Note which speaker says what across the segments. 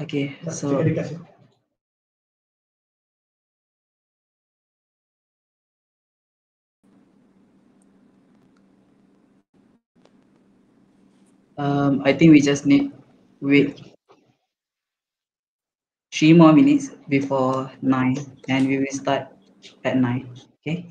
Speaker 1: Okay, so I think we just need wait 3 more minutes before 9, and we will start at 9. Okay.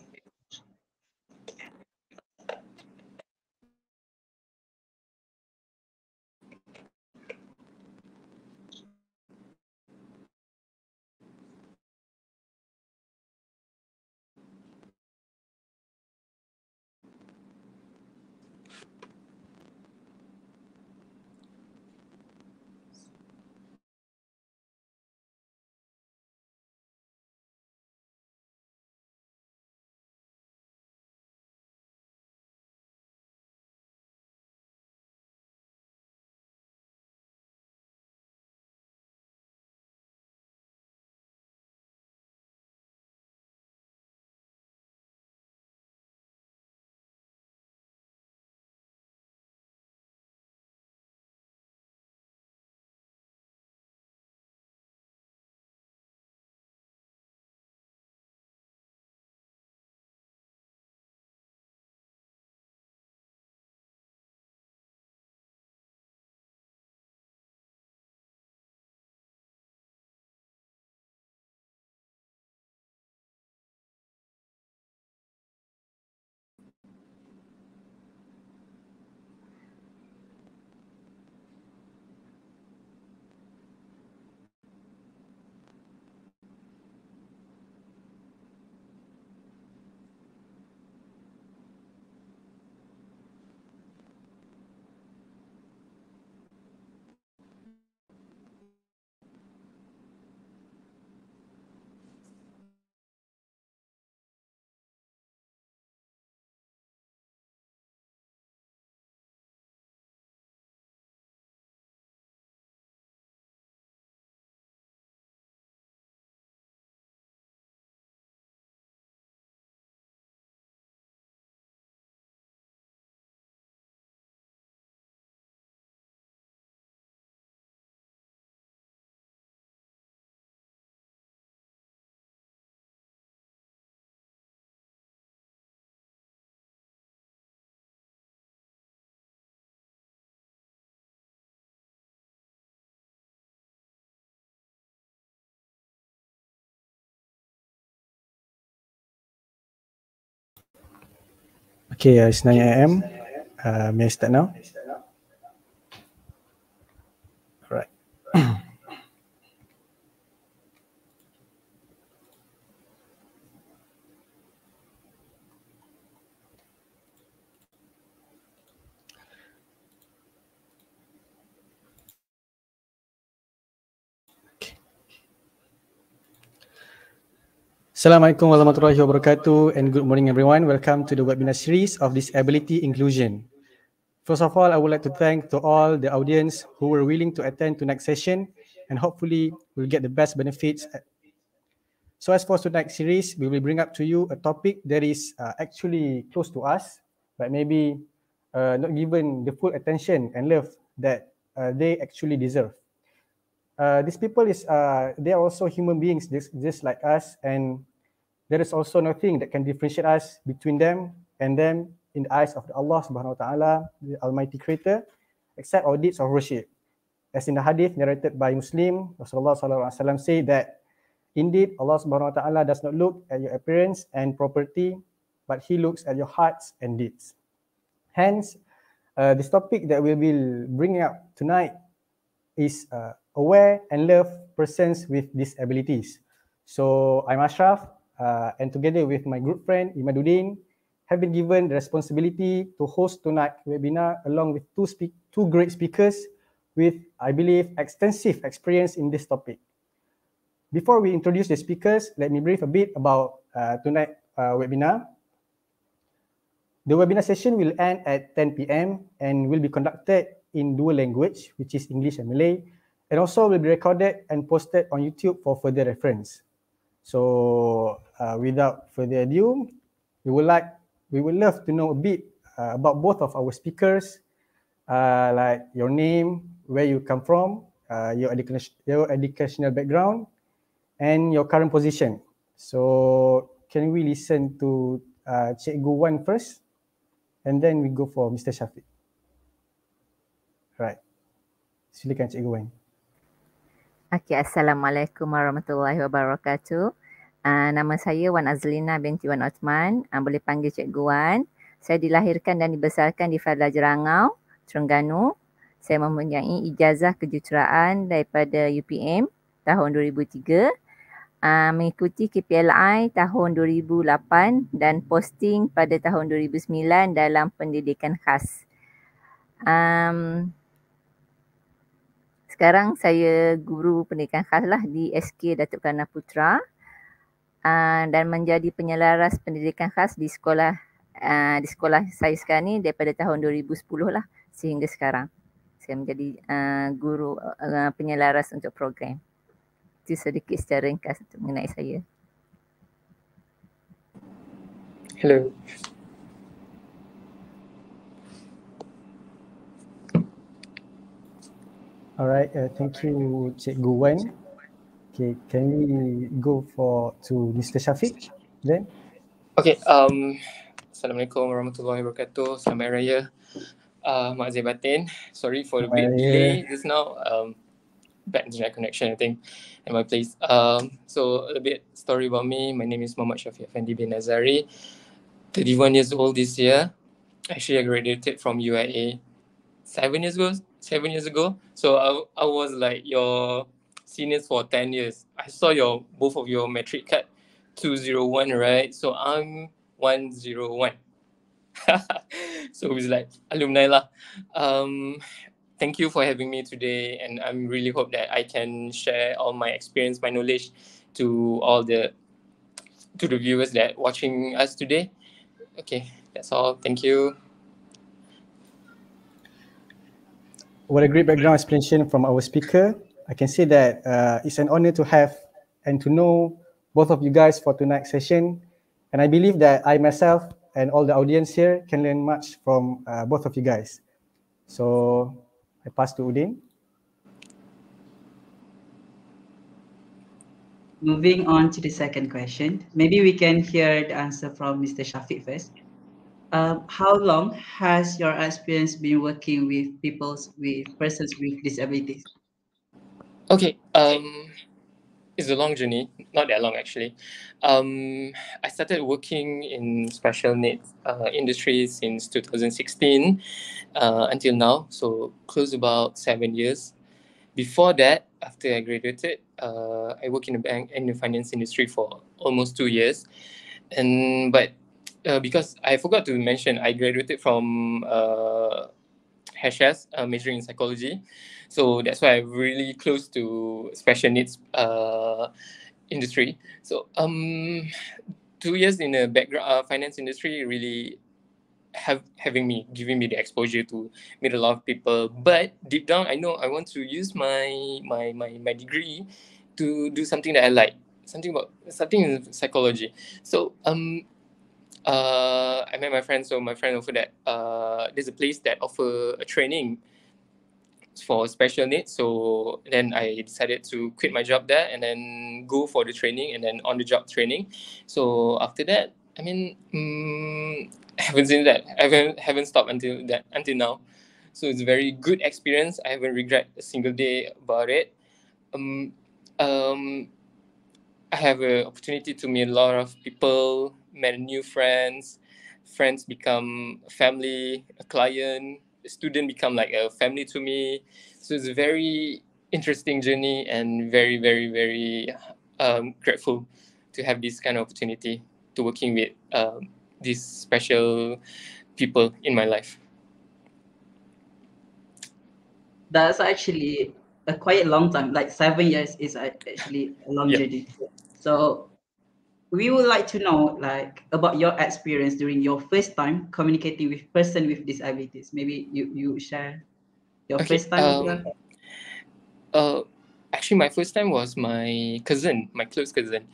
Speaker 2: Okay, it's 9 a.m. May I start now? All right. Assalamualaikum warahmatullahi wabarakatuh, and good morning everyone. Welcome to the webinar series of Disability Inclusion. First of all, I would like to thank to all the audience who were willing to attend to next session, and hopefully we'll get the best benefits. So as for tonight's series, we will bring up to you a topic that is actually close to us, but maybe not given the full attention and love that they actually deserve. These people they are also human beings just like us, and there is also nothing that can differentiate us between them and them in the eyes of Allah Subhanahu Wa Taala, the Almighty Creator, except our deeds of worship. As in the hadith narrated by Muslim, Rasulullah Sallallahu Alaihi Wasallam say that indeed Allah Subhanahu Wa Taala does not look at your appearance and property, but He looks at your hearts and deeds. Hence, this topic that we will bring up tonight is aware and love persons with disabilities. So I'm Ashyraff, and together with my good friend Imaduddin, have been given the responsibility to host tonight's webinar along with two great speakers with, I believe, extensive experience in this topic. Before we introduce the speakers, let me brief a bit about tonight's webinar. The webinar session will end at 10 p.m. and will be conducted in dual language, which is English and Malay, and also will be recorded and posted on YouTube for further reference. So without further ado, we would love to know a bit about both of our speakers, like your name, where you come from, your educational background, and your current position. So can we listen to Cikgu Wan first, and then we go for Mr. Syafiq. Right. Silakan Cikgu Wan.
Speaker 3: Okay, Assalamualaikum warahmatullahi wabarakatuh. Nama saya Wan Azlina binti Wan Osman. Boleh panggil Cikgu Wan. Saya dilahirkan dan dibesarkan di Fadla Jerangau, Terengganu. Saya mempunyai ijazah kejuruteraan daripada UPM tahun 2003. Mengikuti KPLI tahun 2008 dan posting pada tahun 2009 dalam Pendidikan Khas. Sekarang saya guru pendidikan khas lah di SK Dato Klana Putra dan menjadi penyelaras pendidikan khas di sekolah saya sekarang ni daripada tahun 2010 lah sehingga sekarang. Saya menjadi guru penyelaras untuk program. Itu sedikit secara ringkas untuk mengenai saya.
Speaker 4: Hello.
Speaker 2: Alright, thank you Cikgu Wan. Okay, can we go to Mr. Syafiq then?
Speaker 4: Okay, Assalamualaikum warahmatullahi wabarakatuh. Selamat Raya. Maaf batin. Sorry for the bit delay just now. Bad internet connection, I think, in my place. So a bit story about me. My name is Mohamad Syafiq Afandi bin Nazari. 31 years old this year. Actually, I graduated from UIA 7 years ago. So I was like your seniors for 10 years. I saw both of your metric card 201, right? So I'm 101. So it's like alumni lah. Thank you for having me today, and I really hope that I can share all my experience, my knowledge to the viewers that watching us today. Okay, that's all. Thank you.
Speaker 2: What a great background explanation from our speaker. I can say that it's an honor to have and to know both of you guys for tonight's session. And I believe that I myself and all the audience here can learn much from both of you guys. So I pass to Udin.
Speaker 1: Moving on to the second question, maybe we can hear the answer from Mr. Syafiq first. How long has your experience been working with persons with disabilities?
Speaker 4: Okay, it's a long journey, not that long actually. I started working in special needs industry since 2016 until now, so close about 7 years. Before that, after I graduated, I worked in the bank and the finance industry for almost 2 years. But because I forgot to mention, I graduated from Khas, majoring in psychology. So that's why I'm really close to special needs industry. So 2 years in the background finance industry really giving me the exposure to meet a lot of people. But deep down, I know I want to use my degree to do something that I like, something in psychology. So I met my friend. So my friend offered that there's a place that offer a training for special needs. So then I decided to quit my job there and then go for the training and then on the job training. So after that, I mean, I haven't seen that. I haven't stopped until now. So it's a very good experience. I haven't regret a single day about it. I have an opportunity to meet a lot of people, met new friends. Friends become family, a client, a student become like a family to me. So it's a very interesting journey and very, very, very grateful to have this kind of opportunity to working with these special people in my life.
Speaker 1: That's actually a quite long time, like 7 years is actually a long journey. So we would like to know like about your experience during your first time communicating with person with disabilities. Maybe you share your first time.
Speaker 4: Actually, my first time was my cousin, my close cousin.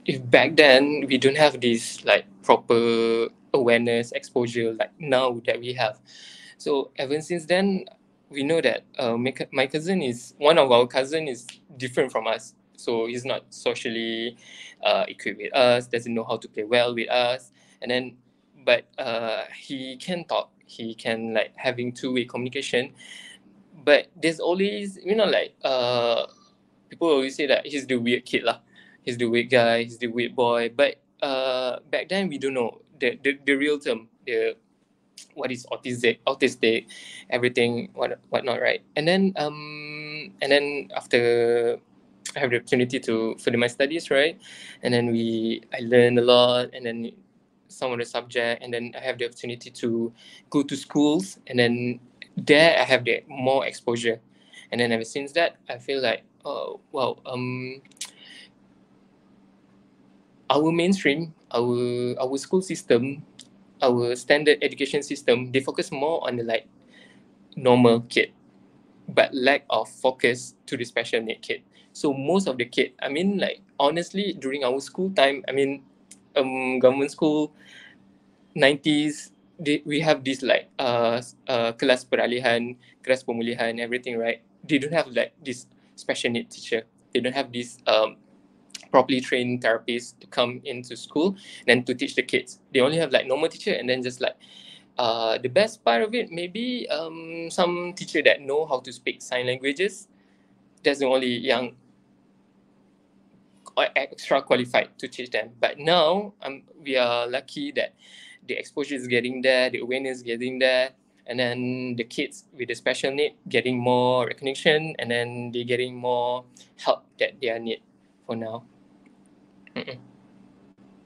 Speaker 4: If back then we don't have this like proper awareness, exposure like now that we have. So ever since then, we know that my cousin is, one of our cousin is different from us. So he's not socially equipped with us, doesn't know how to play well with us. And then, but he can talk, he can like having two-way communication. But there's always, like people always say that he's the weird kid lah. He's the weird guy, he's the weird boy. But back then we don't know the real term, what is autistic, everything, whatnot, right? And then after I have the opportunity to further my studies, right? And then I learned a lot, and then some of the subject, and then I have the opportunity to go to schools, and then there I have the more exposure. And then ever since that, I feel like, our mainstream, our school system, our standard education system, they focus more on the like normal kid, but lack of focus to the special need kid. So most of the kid, I mean, like honestly, during our school time, I mean, government school, 90s, we have this like kelas peralihan, kelas pemulihan, everything, right? They don't have like this special need teacher. They don't have this properly trained therapists to come into school and to teach the kids. They only have like normal teacher, and then just like the best part of it, maybe some teacher that know how to speak sign languages. That's the only young extra qualified to teach them. But now we are lucky that the exposure is getting there, the awareness is getting there, and then the kids with the special need getting more recognition, and then they're getting more help that they need for now.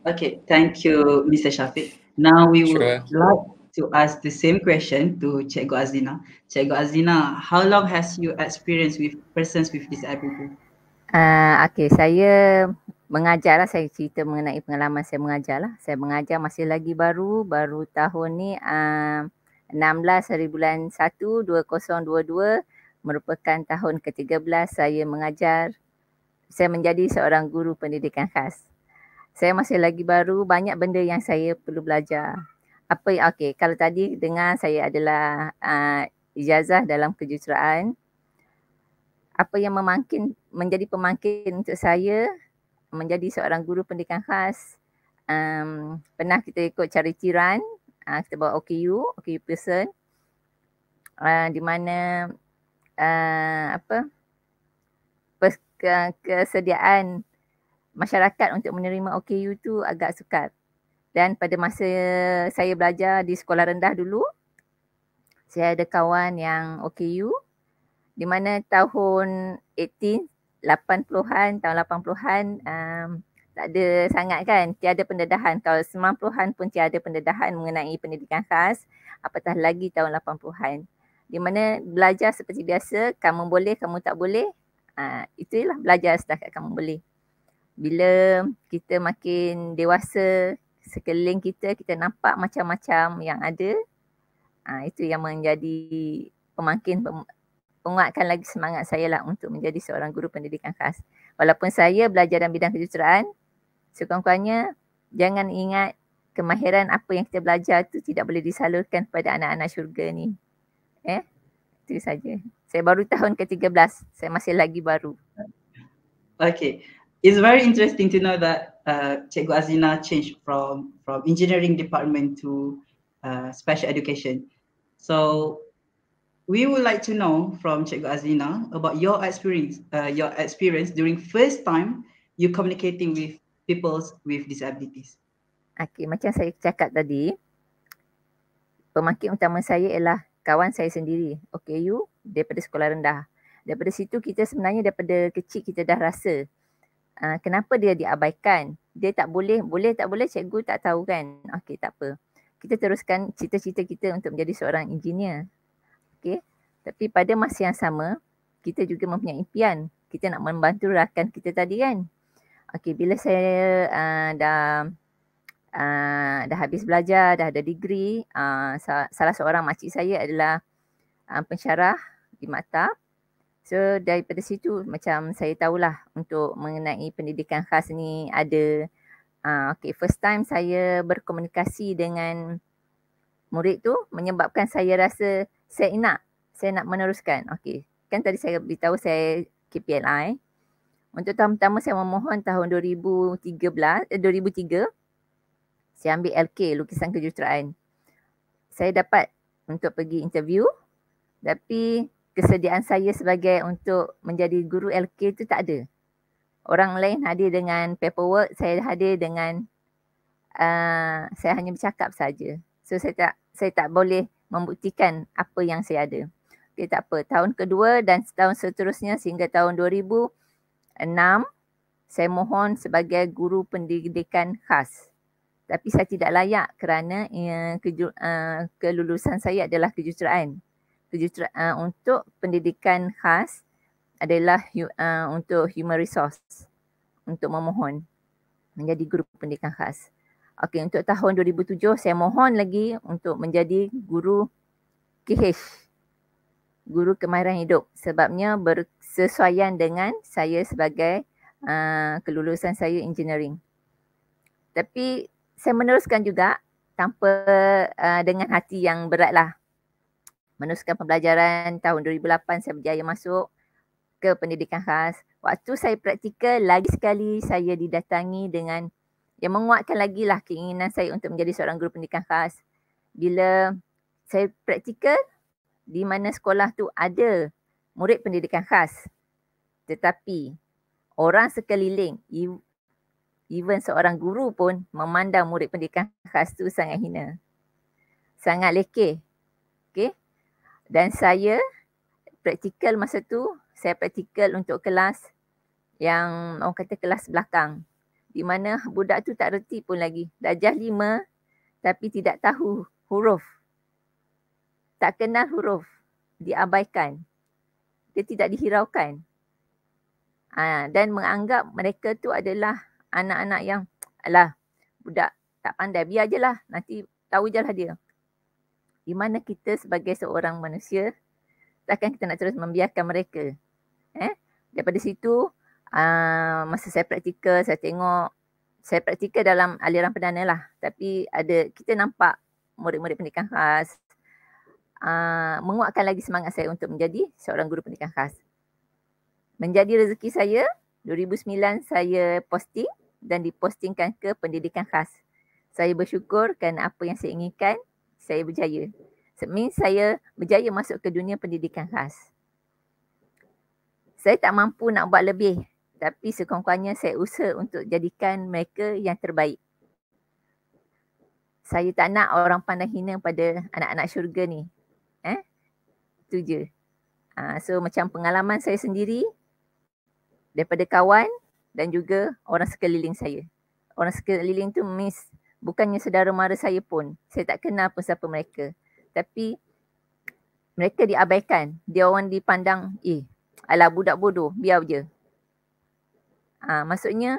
Speaker 1: Okay, thank you, Mr. Syafiq. Now we would
Speaker 4: Sure.
Speaker 1: like to ask the same question to Cikgu Azlina. Cikgu Azlina, how long has you experienced with persons with disability?
Speaker 3: Okay, saya mengajar lah, saya cerita mengenai pengalaman saya mengajar lah. Saya mengajar masih lagi baru tahun ni 16 hari bulan 1 2022 merupakan tahun ke-13 saya mengajar. Saya menjadi seorang guru pendidikan khas. Saya masih lagi baru, banyak benda yang saya perlu belajar. Kalau tadi dengar saya adalah ijazah dalam kejuruteraan. Apa yang menjadi pemangkin untuk saya menjadi seorang guru pendidikan khas, pernah kita ikut charity run, kita bawa OKU person, di mana kesediaan masyarakat untuk menerima OKU tu agak sukar. Dan pada masa saya belajar di sekolah rendah dulu, saya ada kawan yang OKU, di mana tahun 80-an, tahun 80-an tak ada sangat kan, tiada pendedahan. Kalau 90-an pun tiada pendedahan mengenai pendidikan khas, apatah lagi tahun 80-an. Di mana belajar seperti biasa, kamu boleh, kamu tak boleh, itulah belajar setakat kamu boleh. Bila kita makin dewasa, sekeliling kita nampak macam-macam yang ada, itu yang menjadi penguatkan lagi semangat saya lah untuk menjadi seorang guru pendidikan khas. Walaupun saya belajar dalam bidang kejuruteraan, sekurang-kurangnya jangan ingat kemahiran apa yang kita belajar tu tidak boleh disalurkan kepada anak-anak syurga ni. Itu saja. Saya baru tahun ke-13, saya masih lagi baru.
Speaker 1: Okay, it's very interesting to know that Cikgu Azlina changed from engineering department to special education. So we would like to know from Cikgu Azlina about your experience during first time you communicating with people with disabilities.
Speaker 3: Okay, macam saya cakap tadi, pemangkin utama saya ialah kawan saya sendiri, OKU, daripada sekolah rendah. Daripada situ kita sebenarnya daripada kecil kita dah rasa kenapa dia diabaikan. Dia tak boleh tak boleh, cikgu tak tahu kan. Okey, tak apa. Kita teruskan cita-cita kita untuk menjadi seorang engineer. Okey. Tapi pada masa yang sama, kita juga mempunyai impian. Kita nak membantu rakan kita tadi kan. Okey, bila saya dah habis belajar, dah ada degree, salah seorang makcik saya adalah pensyarah di maktab. So daripada situ macam saya tahulah untuk mengenai pendidikan khas ni ada. First time saya berkomunikasi dengan murid tu menyebabkan saya rasa saya saya nak meneruskan. Okey, kan tadi saya beritahu saya KPLI. Untuk tahun pertama saya memohon tahun 2003, saya ambil LK, lukisan kejuruteraan. Saya dapat untuk pergi interview, tapi kesediaan saya sebagai untuk menjadi guru LK tu tak ada. Orang lain hadir dengan paperwork, saya hadir dengan saya hanya bercakap saja. So saya tak boleh membuktikan apa yang saya ada. Okay, tak apa. Tahun kedua dan tahun seterusnya sehingga tahun 2006 saya mohon sebagai guru pendidikan khas. Tapi saya tidak layak kerana kelulusan saya adalah kejuruteraan. Untuk pendidikan khas adalah untuk human resource, untuk memohon menjadi guru pendidikan khas. Okey, untuk tahun 2007 saya mohon lagi untuk menjadi guru KH, guru kemahiran hidup, sebabnya bersesuaian dengan saya sebagai kelulusan saya engineering. Tapi saya meneruskan juga tanpa dengan hati yang beratlah. Meneruskan pembelajaran tahun 2008 saya berjaya masuk ke pendidikan khas. Waktu saya praktikal, lagi sekali saya didatangi dengan yang menguatkan lagi lah keinginan saya untuk menjadi seorang guru pendidikan khas. Bila saya praktikal, di mana sekolah tu ada murid pendidikan khas. Tetapi orang sekeliling, even seorang guru pun memandang murid pendidikan khas tu sangat hina. Sangat lekeh. Okay? Dan saya praktikal masa tu, saya praktikal untuk kelas yang orang kata kelas belakang. Di mana budak tu tak reti pun lagi. Darjah 5 tapi tidak tahu huruf. Tak kenal huruf. Diabaikan. Dia tidak dihiraukan. Dan menganggap mereka tu adalah anak-anak yang alah budak tak pandai. Biar je lah. Nanti tahu je lah dia. Di mana kita sebagai seorang manusia, takkan kita nak terus membiarkan mereka. Daripada situ, masa saya praktikal, saya tengok, saya praktikal dalam aliran perdana lah. Tapi kita nampak murid-murid pendidikan khas menguatkan lagi semangat saya untuk menjadi seorang guru pendidikan khas. Menjadi rezeki saya, 2009 saya posting dan dipostingkan ke pendidikan khas. Saya bersyukur kerana apa yang saya inginkan, saya berjaya. Means saya berjaya masuk ke dunia pendidikan khas. Saya tak mampu nak buat lebih, tapi sekurang-kurangnya saya usaha untuk jadikan mereka yang terbaik. Saya tak nak orang pandang hina pada anak-anak syurga ni. Itu je. So macam pengalaman saya sendiri daripada kawan dan juga orang sekeliling saya. Orang sekeliling tu means bukannya saudara mara saya pun. Saya tak kenal pun siapa mereka. Tapi mereka diabaikan. Dia orang dipandang, alah budak bodoh, biar je. Maksudnya,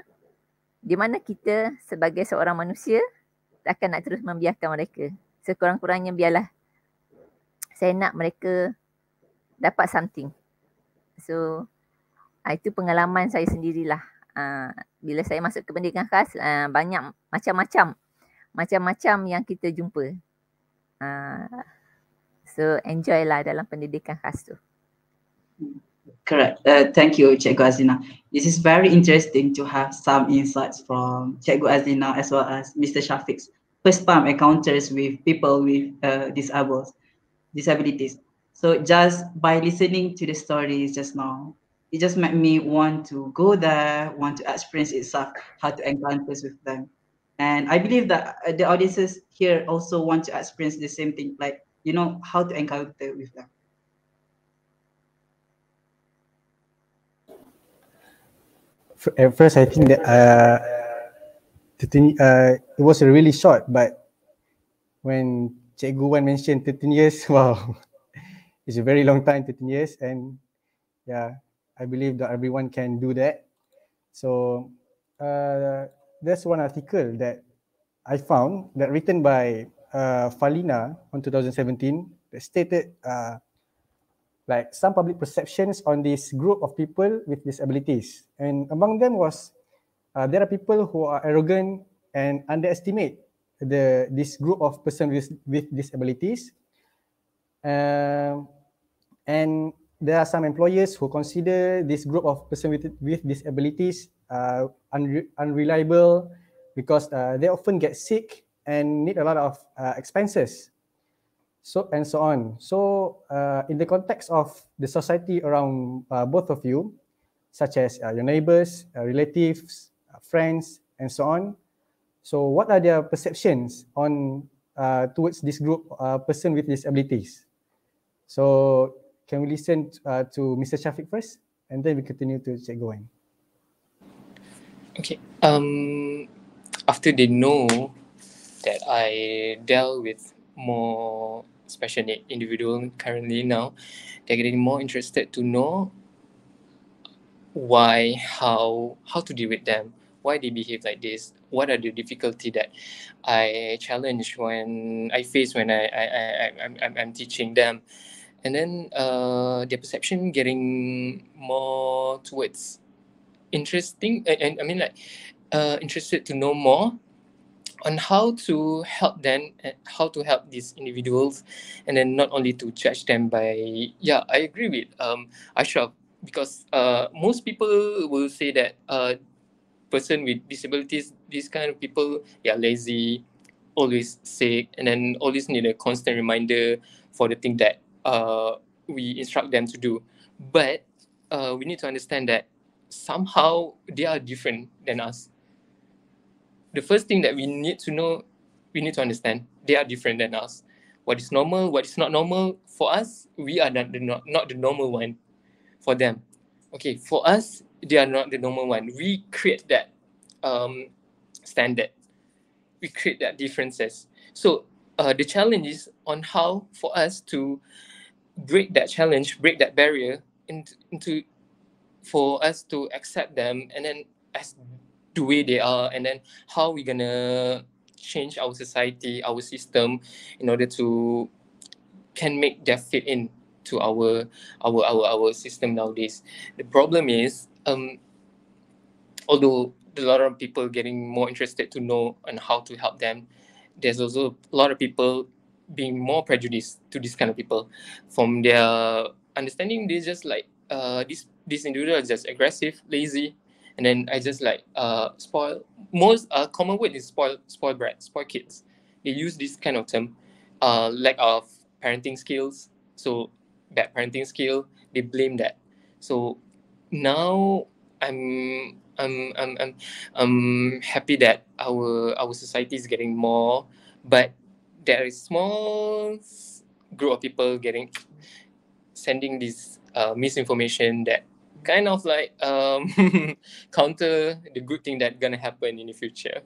Speaker 3: di mana kita sebagai seorang manusia takkan nak terus membiarkan mereka. Sekurang-kurangnya biarlah saya nak mereka dapat something. So, itu pengalaman saya sendirilah. Bila saya masuk ke pendidikan khas, banyak macam-macam yang kita jumpa. So, enjoy lah dalam pendidikan khas tu.
Speaker 1: Correct. Thank you, Cikgu Azlina. This is very interesting to have some insights from Cikgu Azlina as well as Mr. Syafiq's first time encounters with people with disabilities. So just by listening to the stories just now, it just made me want to go there, want to experience itself, how to encounter with them. And I believe that the audiences here also want to experience the same thing, like, how to encounter with them.
Speaker 2: At first, I think that it was really short, but when Cikgu Wan mentioned 13 years, wow, it's a very long time, 13 years, and yeah, I believe that everyone can do that. So there's one article that I found that written by Falina on 2017 that stated like some public perceptions on this group of people with disabilities, and among them was there are people who are arrogant and underestimate this group of persons with disabilities. And there are some employers who consider this group of persons with disabilities unreliable because they often get sick and need a lot of expenses. So and so on. So in the context of the society around both of you, such as your neighbors, relatives, friends, and so on. So what are their perceptions on towards this group person with disabilities? So can we listen to Mr. Syafiq first, and then we continue to Cik Wan.
Speaker 4: Okay. After they know that I dealt with more special need individual currently now, they're getting more interested to know why, how to deal with them, why they behave like this, what are the difficulty that I challenge when I face when I'm teaching them, and then their perception getting more towards interesting and I mean like interested to know more on how to help them, how to help these individuals, and then not only to judge them by, yeah, I agree with Ashyraff, because most people will say that person with disabilities, these kind of people, they are lazy, always sick, and then always need a constant reminder for the thing that we instruct them to do. But we need to understand that somehow they are different than us. The first thing that we need to know, we need to understand, they are different than us. What is normal, what is not normal for us, we are not the normal one for them. Okay, for us, they are not the normal one. We create that standard. We create that differences. So the challenge is on how for us to break that challenge, break that barrier into for us to accept them, and then as the way they are, and then how we gonna change our society, our system, in order to can make that fit in to our system nowadays. The problem is although a lot of people getting more interested to know on how to help them, there's also a lot of people being more prejudiced to this kind of people. From their understanding, they just like this individual is just aggressive, lazy, and then I just like spoil. Most common word is spoil brats, spoil kids. They use this kind of term, lack of parenting skills. So bad parenting skill, they blame that. So now I'm happy that our society is getting more, but there is small group of people getting sending this misinformation that kind of like counter the good thing that gonna happen in the future.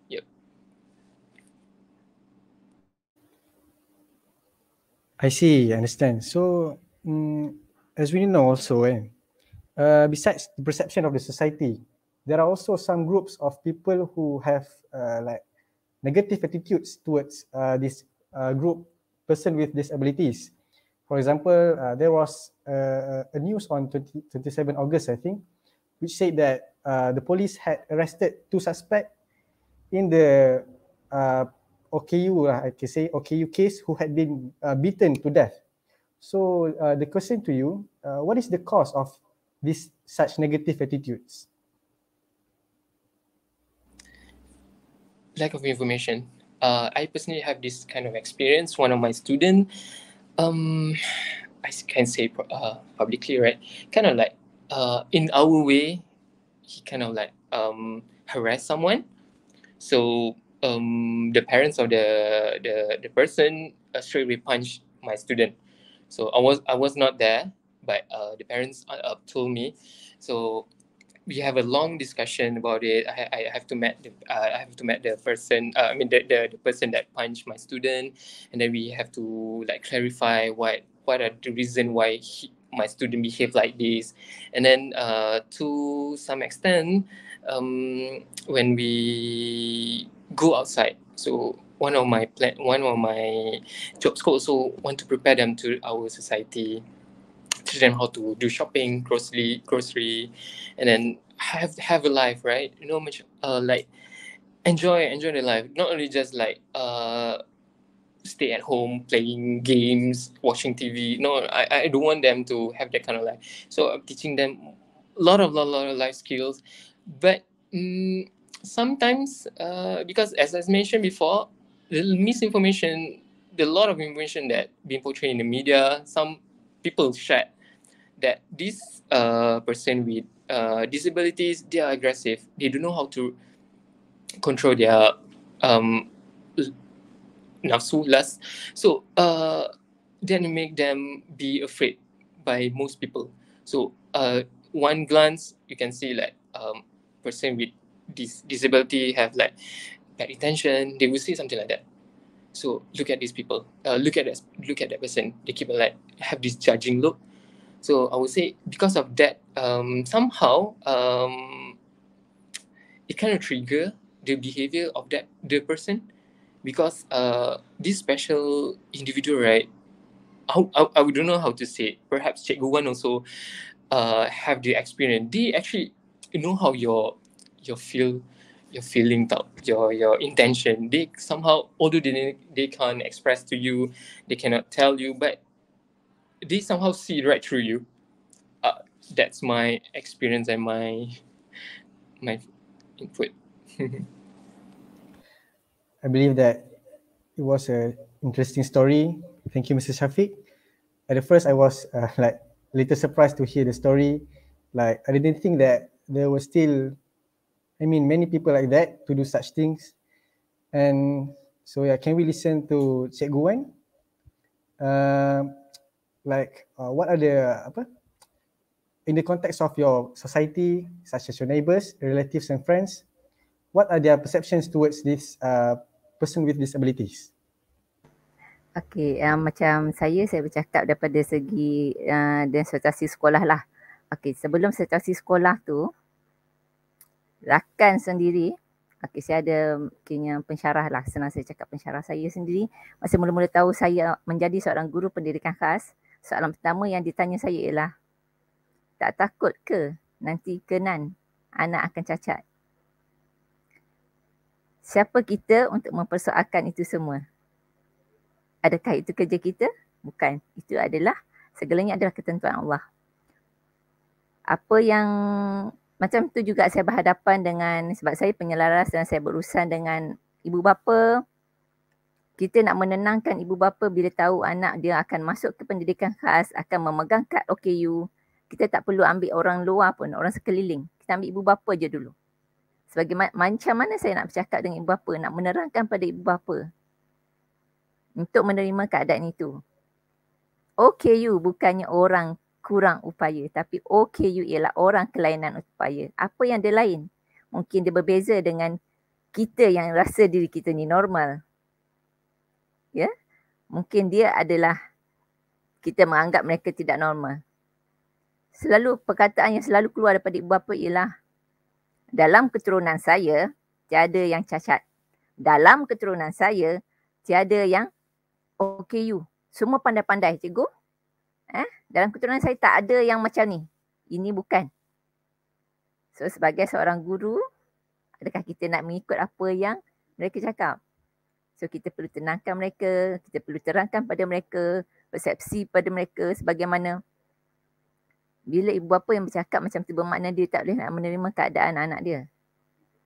Speaker 4: Yep.
Speaker 2: I see, I understand. So, as we know also, besides the perception of the society, there are also some groups of people who have like negative attitudes towards this group person with disabilities. For example, there was a news on 27 August, I think, which said that the police had arrested 2 suspects in the OKU, I can say OKU case, who had been beaten to death. So the question to you, what is the cause of this such negative attitudes?
Speaker 4: Lack of information. I personally have this kind of experience. One of my students, I can say publicly, right? Kind of like in our way, he kind of like harass someone. So the parents of the person straight away punched my student. So I was not there, but the parents told me. So we have a long discussion about it. I have to meet the person. I mean the person that punched my student, and then we have to like clarify what are the reason why my student behave like this, and then to some extent, when we go outside, so one of my job scope also want to prepare them to our society, teach them how to do shopping, grocery, and then have a life, right? You know, much like enjoy the life. Not only just like stay at home playing games, watching TV. No, I don't want them to have that kind of life. So I'm teaching them a lot of life skills. But sometimes, because as I mentioned before, the misinformation, the lot of information that being portrayed in the media, some people share that this person with disabilities, they are aggressive. They don't know how to control their nafsu, lust. So then make them be afraid by most people. So one glance, you can see like person with this disability have like bad intention. They will say something like that. So look at these people. Look at that person. They keep like have this judging look. So I would say because of that, somehow it kind of trigger the behavior of the person, because this special individual, right? I don't know how to say it. Perhaps Cikgu Wan also have the experience. They actually know how your feeling tau, your intention. They somehow, although they can't express to you, they cannot tell you, but they somehow see right through you. That's my experience and my input.
Speaker 2: I believe that it was an interesting story. Thank you, Mr. Syafiq. At the first, I was like a little surprised to hear the story. Like, I didn't think that there were still, many people like that to do such things. And so yeah, can we listen to Cikgu Wan? What are the, in the context of your society, such as your neighbors, relatives and friends, what are their perceptions towards this person with disabilities?
Speaker 3: Okey, macam saya bercakap daripada segi dan situasi sekolah lah. Okey, sebelum situasi sekolah tu, rakan sendiri, okey, saya ada kena pensyarah lah, senang saya cakap pensyarah saya sendiri. Masa mula-mula tahu saya menjadi seorang guru pendidikan khas, soalan pertama yang ditanya saya ialah, tak takut ke nanti kenan anak akan cacat? Siapa kita untuk mempersoalkan itu semua? Adakah itu kerja kita? Bukan. Itu adalah, segalanya adalah ketentuan Allah. Apa yang, macam tu juga saya berhadapan dengan, sebab saya penyelaras dan saya berurusan dengan ibu bapa. Kita nak menenangkan ibu bapa bila tahu anak dia akan masuk ke pendidikan khas, akan memegang kad OKU. Kita tak perlu ambil orang luar pun, orang sekeliling. Kita ambil ibu bapa je dulu. Macam mana saya nak bercakap dengan ibu bapa, nak menerangkan pada ibu bapa untuk menerima keadaan itu. OKU bukannya orang kurang upaya, tapi OKU ialah orang kelainan upaya. Apa yang dia lain? Mungkin dia berbeza dengan kita yang rasa diri kita ni normal. Ya? Mungkin dia adalah, kita menganggap mereka tidak normal. Selalu perkataan yang selalu keluar daripada ibu bapa ialah, dalam keturunan saya tiada yang cacat. Dalam keturunan saya tiada yang OKU. Semua pandai-pandai, cikgu. Dalam keturunan saya tak ada yang macam ni. Ini bukan. So sebagai seorang guru, adakah kita nak mengikut apa yang mereka cakap? So kita perlu tenangkan mereka, kita perlu terangkan pada mereka, persepsi pada mereka sebagaimana bila ibu bapa yang bercakap macam tu bermakna dia tak boleh nak menerima keadaan anak dia.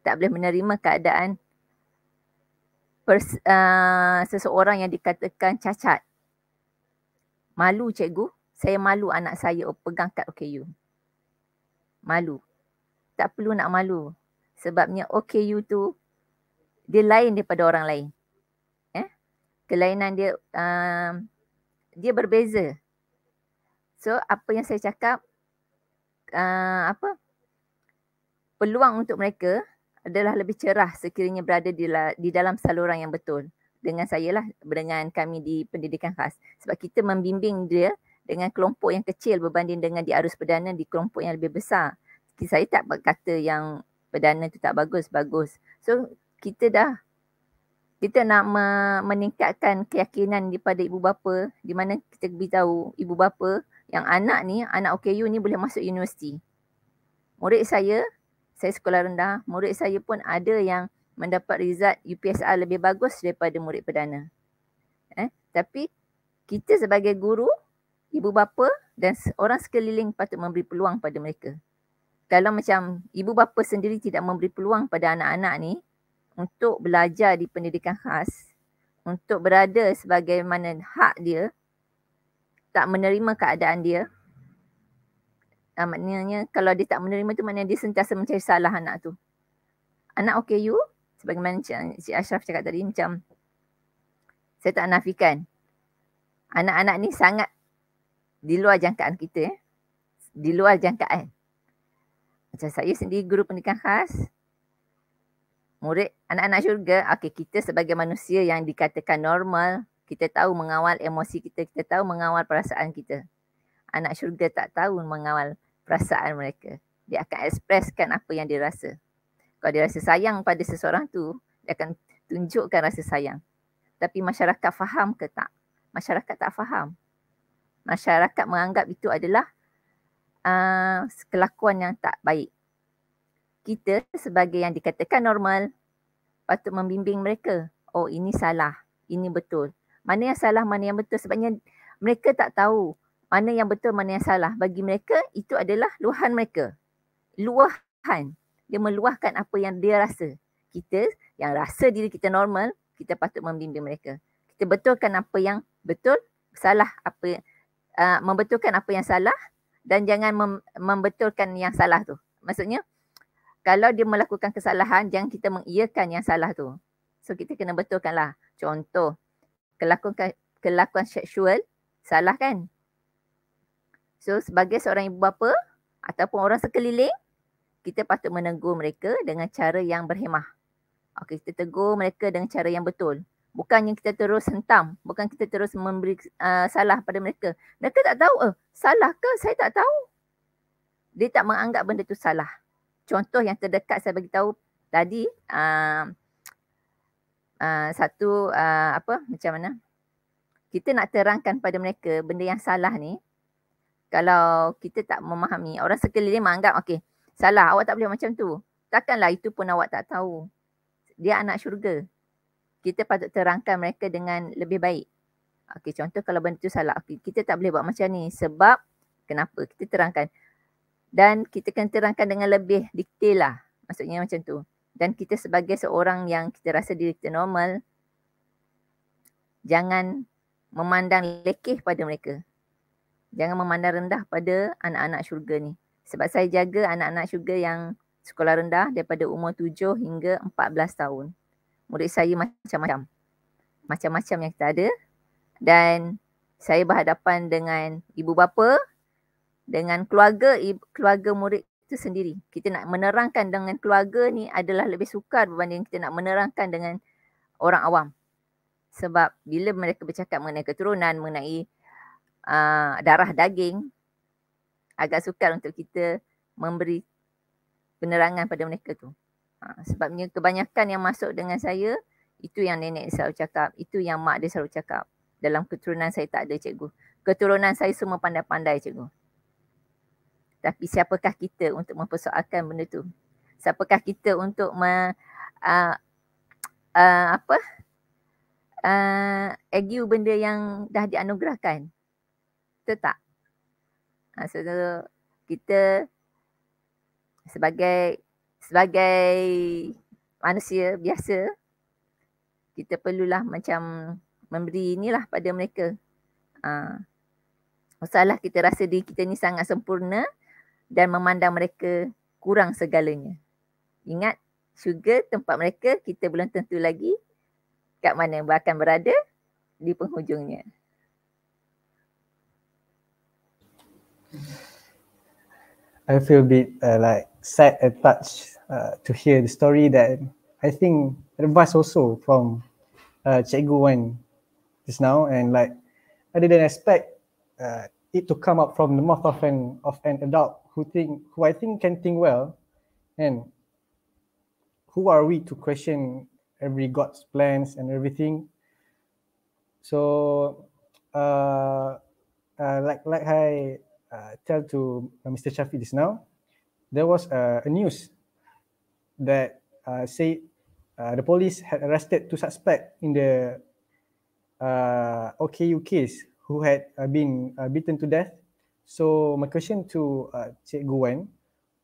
Speaker 3: Tak boleh menerima keadaan seseorang yang dikatakan cacat. Malu cikgu, saya malu anak saya pegang kad OKU. Malu. Tak perlu nak malu. Sebabnya OKU tu dia lain daripada orang lain. Kelainan dia dia berbeza. So apa yang saya cakap, peluang untuk mereka adalah lebih cerah sekiranya berada di dalam saluran yang betul. Dengan saya lah, dengan kami di pendidikan khas. Sebab kita membimbing dia dengan kelompok yang kecil berbanding dengan di arus perdana di kelompok yang lebih besar. Saya tak kata yang perdana tu tak bagus, bagus. So kita nak meningkatkan keyakinan daripada ibu bapa, di mana kita beritahu ibu bapa yang anak OKU ni boleh masuk universiti. Murid saya sekolah rendah, murid saya pun ada yang mendapat result UPSR lebih bagus daripada murid perdana. Tapi kita sebagai guru, ibu bapa dan orang sekeliling patut memberi peluang pada mereka. Kalau macam ibu bapa sendiri tidak memberi peluang pada anak-anak ni untuk belajar di pendidikan khas, untuk berada sebagaimana hak dia, tak menerima keadaan dia, maknanya kalau dia tak menerima tu maknanya dia sentiasa mencari salah anak tu. Anak OKU, sebagaimana Cik Ashyraff cakap tadi, macam saya tak nafikan, anak-anak ni sangat di luar jangkaan kita. Di luar jangkaan. Macam saya sendiri guru pendidikan khas, murid anak-anak syurga, kita sebagai manusia yang dikatakan normal, kita tahu mengawal emosi kita, kita tahu mengawal perasaan kita. Anak syurga tak tahu mengawal perasaan mereka. Dia akan ekspreskan apa yang dia rasa. Kalau dia rasa sayang pada seseorang tu, dia akan tunjukkan rasa sayang. Tapi masyarakat faham ke tak? Masyarakat tak faham. Masyarakat menganggap itu adalah kelakuan yang tak baik. Kita sebagai yang dikatakan normal patut membimbing mereka. Oh, ini salah, ini betul. Mana yang salah, mana yang betul. Sebabnya mereka tak tahu mana yang betul, mana yang salah. Bagi mereka itu adalah luahan mereka. Luahan. Dia meluahkan apa yang dia rasa. Kita yang rasa diri kita normal, kita patut membimbing mereka. Kita betulkan apa yang betul, salah apa, membetulkan apa yang salah dan jangan membetulkan yang salah tu. Maksudnya, kalau dia melakukan kesalahan, jangan kita mengiyakan yang salah tu. So, kita kena betulkanlah. Contoh, kelakuan seksual, salah kan? So, sebagai seorang ibu bapa ataupun orang sekeliling, kita patut menegur mereka dengan cara yang berhemah. Kita tegur mereka dengan cara yang betul. Bukannya kita terus hentam. Bukan kita terus memberi salah pada mereka. Mereka tak tahu, salah ke? Saya tak tahu. Dia tak menganggap benda tu salah. Contoh yang terdekat saya bagi tahu tadi, macam mana? Kita nak terangkan pada mereka benda yang salah ni. Kalau kita tak memahami, orang sekeliling menganggap, salah, awak tak boleh macam tu. Takkanlah itu pun awak tak tahu. Dia anak syurga. Kita patut terangkan mereka dengan lebih baik. Contoh kalau benda tu salah, kita tak boleh buat macam ni. Sebab, kenapa? Kita terangkan. Dan kita kena terangkan dengan lebih detail lah. Maksudnya macam tu. Dan kita sebagai seorang yang kita rasa diri kita normal, jangan memandang lekeh pada mereka. Jangan memandang rendah pada anak-anak syurga ni. Sebab saya jaga anak-anak syurga yang sekolah rendah daripada umur 7 hingga 14 tahun. Murid saya macam-macam. Macam-macam yang kita ada. Dan saya berhadapan dengan ibu bapa, dengan keluarga murid itu sendiri. Kita nak menerangkan dengan keluarga ni adalah lebih sukar berbanding kita nak menerangkan dengan orang awam. Sebab bila mereka bercakap mengenai keturunan, mengenai darah daging, agak sukar untuk kita memberi penerangan pada mereka tu. Sebabnya kebanyakan yang masuk dengan saya, itu yang nenek selalu cakap, itu yang mak dia selalu cakap. Dalam keturunan saya tak ada, cikgu. Keturunan saya semua pandai-pandai, cikgu. Tapi siapakah kita untuk mempersoalkan benda tu? Siapakah kita untuk argue benda yang dah dianugerahkan? Betul tak? So, kita sebagai manusia biasa, kita perlulah macam memberi inilah pada mereka. Masalah kita rasa diri kita ni sangat sempurna dan memandang mereka kurang segalanya. Ingat, syurga tempat mereka, kita belum tentu lagi kat mana akan berada di penghujungnya.
Speaker 2: I feel a bit like sad and touched to hear the story that I think advice also from Cikgu Wan just now, and like I didn't expect it to come up from the mouth of an adult who I think can think well, and who are we to question every God's plans and everything. So like I tell to Mr. Syafiq just now, there was a news that said the police had arrested two suspects in the OKU case who had been beaten to death. So my question to Cikgu Wan,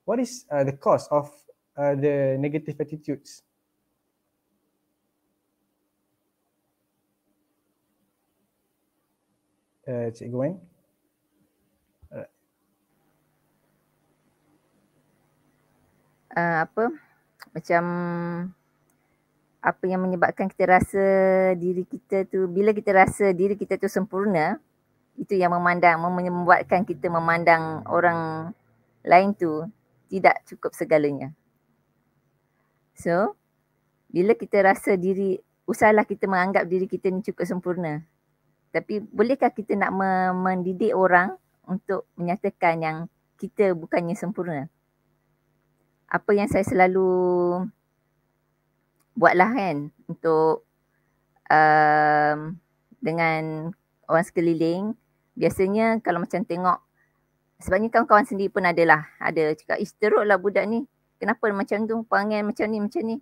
Speaker 2: what is the cause of the negative attitudes? Cikgu Wan?
Speaker 3: Macam apa yang menyebabkan kita rasa diri kita tu, bila kita rasa diri kita tu sempurna, itu yang membuatkan kita memandang orang lain tu tidak cukup segalanya. So, bila kita rasa diri, usahlah kita menganggap diri kita ni cukup sempurna. Tapi bolehkah kita nak mendidik orang untuk menyatakan yang kita bukannya sempurna? Apa yang saya selalu buatlah kan untuk dengan orang sekeliling, biasanya kalau macam tengok, sebabnya kawan-kawan sendiri pun ada cakap, teruklah budak ni, kenapa macam tu, perangai macam ni.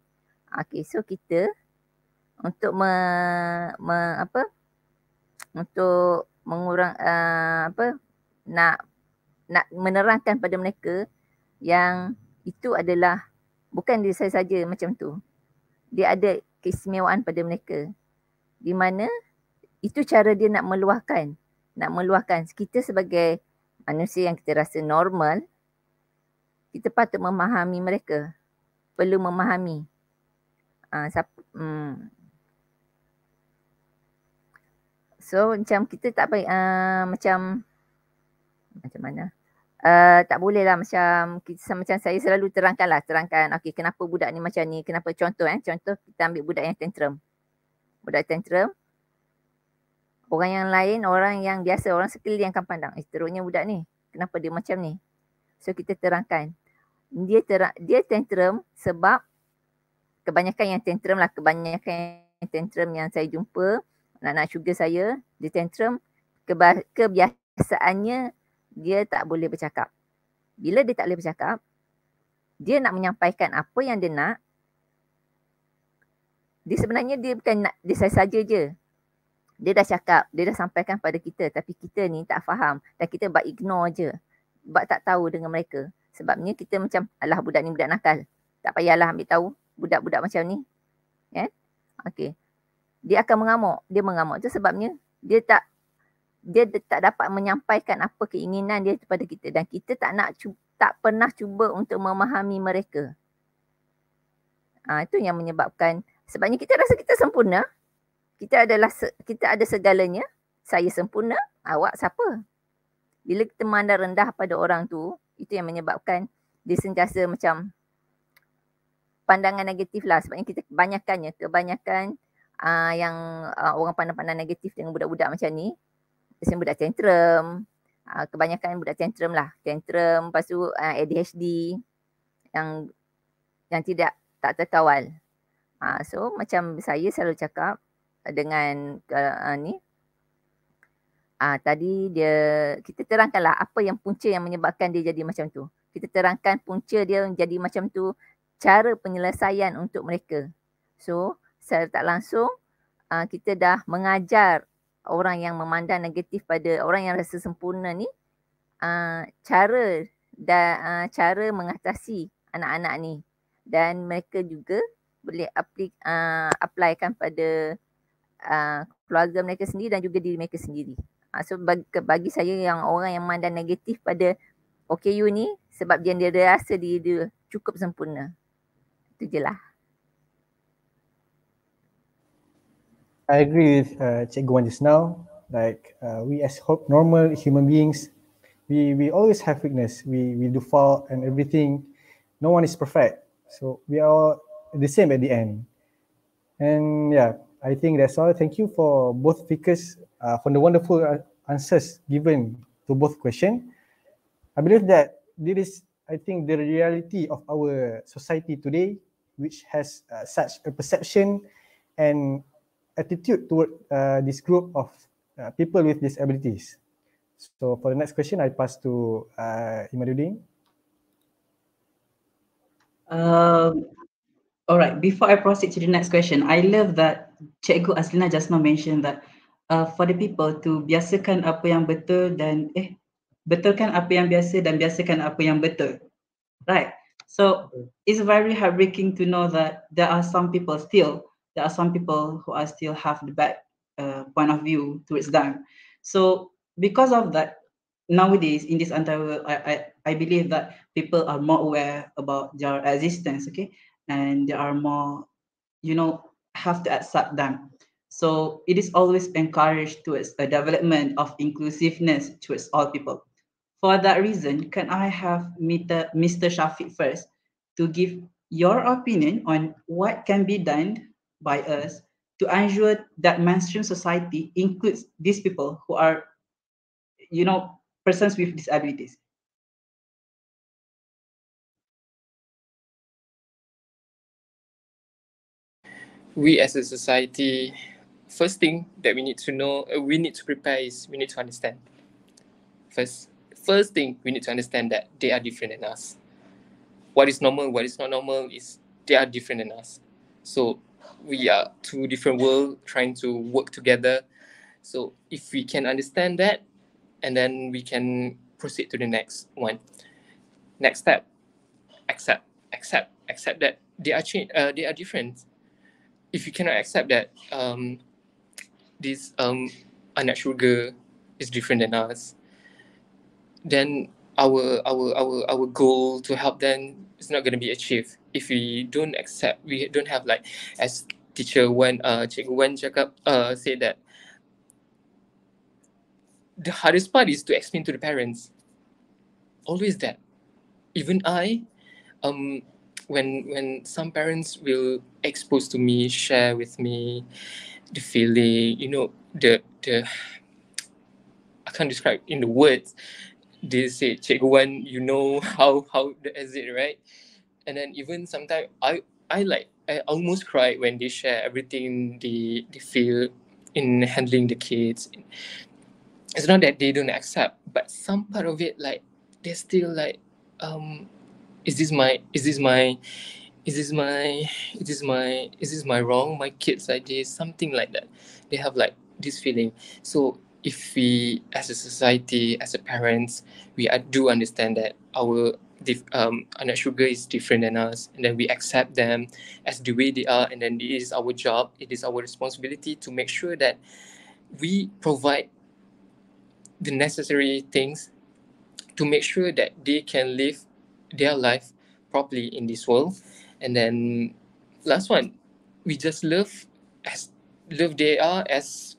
Speaker 3: Okay, so kita untuk untuk mengurang nak menerangkan pada mereka yang itu adalah bukan diri saya saja macam tu. Dia ada keistimewaan pada mereka. Di mana itu cara dia nak meluahkan kita sebagai manusia yang kita rasa normal, kita patut memahami mereka. Perlu memahami. So macam kita tak baik macam mana? Tak boleh lah macam saya selalu terangkan okey, kenapa budak ni macam ni, kenapa contoh kita ambil budak yang tantrum. Orang yang lain, orang yang biasa, orang sekeliling akan pandang, teruknya budak ni, kenapa dia macam ni? So kita terangkan. Dia tantrum sebab kebanyakan yang tantrum yang saya jumpa, anak-anak sugar saya, dia tantrum kebiasaannya dia tak boleh bercakap. Bila dia tak boleh bercakap, dia nak menyampaikan apa yang dia nak. Dia sebenarnya dia bukan nak dia saja je. Dia dah cakap, dia dah sampaikan pada kita, tapi kita ni tak faham dan kita buat ignore je. Sebab tak tahu dengan mereka. Sebabnya kita macam, alah budak ni budak nakal. Tak payahlah ambil tahu budak-budak macam ni. Kan? Okey. Dia akan mengamuk. Dia mengamuk tu sebabnya dia tak dapat menyampaikan apa keinginan dia kepada kita, dan kita tak pernah cuba untuk memahami mereka. Itu yang menyebabkan, sebabnya kita rasa kita sempurna. Kita ada segalanya. Saya sempurna, awak siapa? Bila kita memandang rendah pada orang tu, itu yang menyebabkan dia sentiasa macam pandangan negatif lah. Sebabnya kita kebanyakan yang orang pandang-pandang negatif dengan budak-budak macam ni, biasanya budak tantrum, kebanyakan budak tantrum lah. Tantrum, lepas tu ADHD yang tak terkawal. So macam saya selalu cakap dengan tadi kita terangkanlah apa yang punca yang menyebabkan dia jadi macam tu. Kita terangkan punca dia jadi macam tu, cara penyelesaian untuk mereka. So secara tak langsung kita dah mengajar orang yang memandang negatif pada orang yang rasa sempurna ni cara mengatasi anak-anak ni, dan mereka juga boleh applykan pada keluarga mereka sendiri dan juga diri mereka sendiri. So bagi saya yang orang yang memandang negatif pada OKU ni sebab dia rasa dia cukup sempurna. Itu je lah.
Speaker 2: I agree with Cikgu Wan just now. Like we as normal human beings, we always have weakness. We do fault and everything. No one is perfect. So we are all the same at the end. And yeah, I think that's all. Thank you for both speakers for the wonderful answers given to both questions. I believe that this is, I think, the reality of our society today, which has such a perception and attitude toward this group of people with disabilities. So for the next question, I pass to Imaduddin.
Speaker 1: All right, before I proceed to the next question, I love that Cikgu Azlina just now mentioned that for the people to biasakan apa yang betul dan betulkan apa yang biasa dan biasakan apa yang betul, right? So it's very heartbreaking to know that there are some people who are still have the bad point of view towards them. So because of that, nowadays in this entire world, I believe that people are more aware about their existence, okay, and they are more, have to accept them. So it is always encouraged towards a development of inclusiveness towards all people. For that reason, can I have Mr. Syafiq first to give your opinion on what can be done by us to ensure that mainstream society includes these people who are, persons with disabilities?
Speaker 4: We as a society, first thing that we need to know, we need to prepare is we need to understand. First thing we need to understand that they are different than us. What is normal, what is not normal is they are different than us. So we are two different worlds trying to work together. So if we can understand that, and then we can proceed to the next one. Next step, accept that they are different. If you cannot accept that this unnatural girl is different than us, then our goal to help them is not going to be achieved. If we don't accept, we don't have, like, as teacher Wan, Cikgu Wan said that the hardest part is to explain to the parents. Always that. Even I, when some parents will expose to me, share with me the feeling, the I can't describe in the words. They say, Cikgu Wan, how is it, right? And then even sometimes I almost cry when they share everything they feel in handling the kids. It's not that they don't accept, but some part of it, like, they're still like, is this my wrong? My kids like this, something like that. They have like this feeling. So if we, as a society, as a parents, we do understand that our unnatural girl is different than us, and then we accept them as the way they are, and then it is our job, it is our responsibility to make sure that we provide the necessary things to make sure that they can live their life properly in this world. And then last one, we just love they are as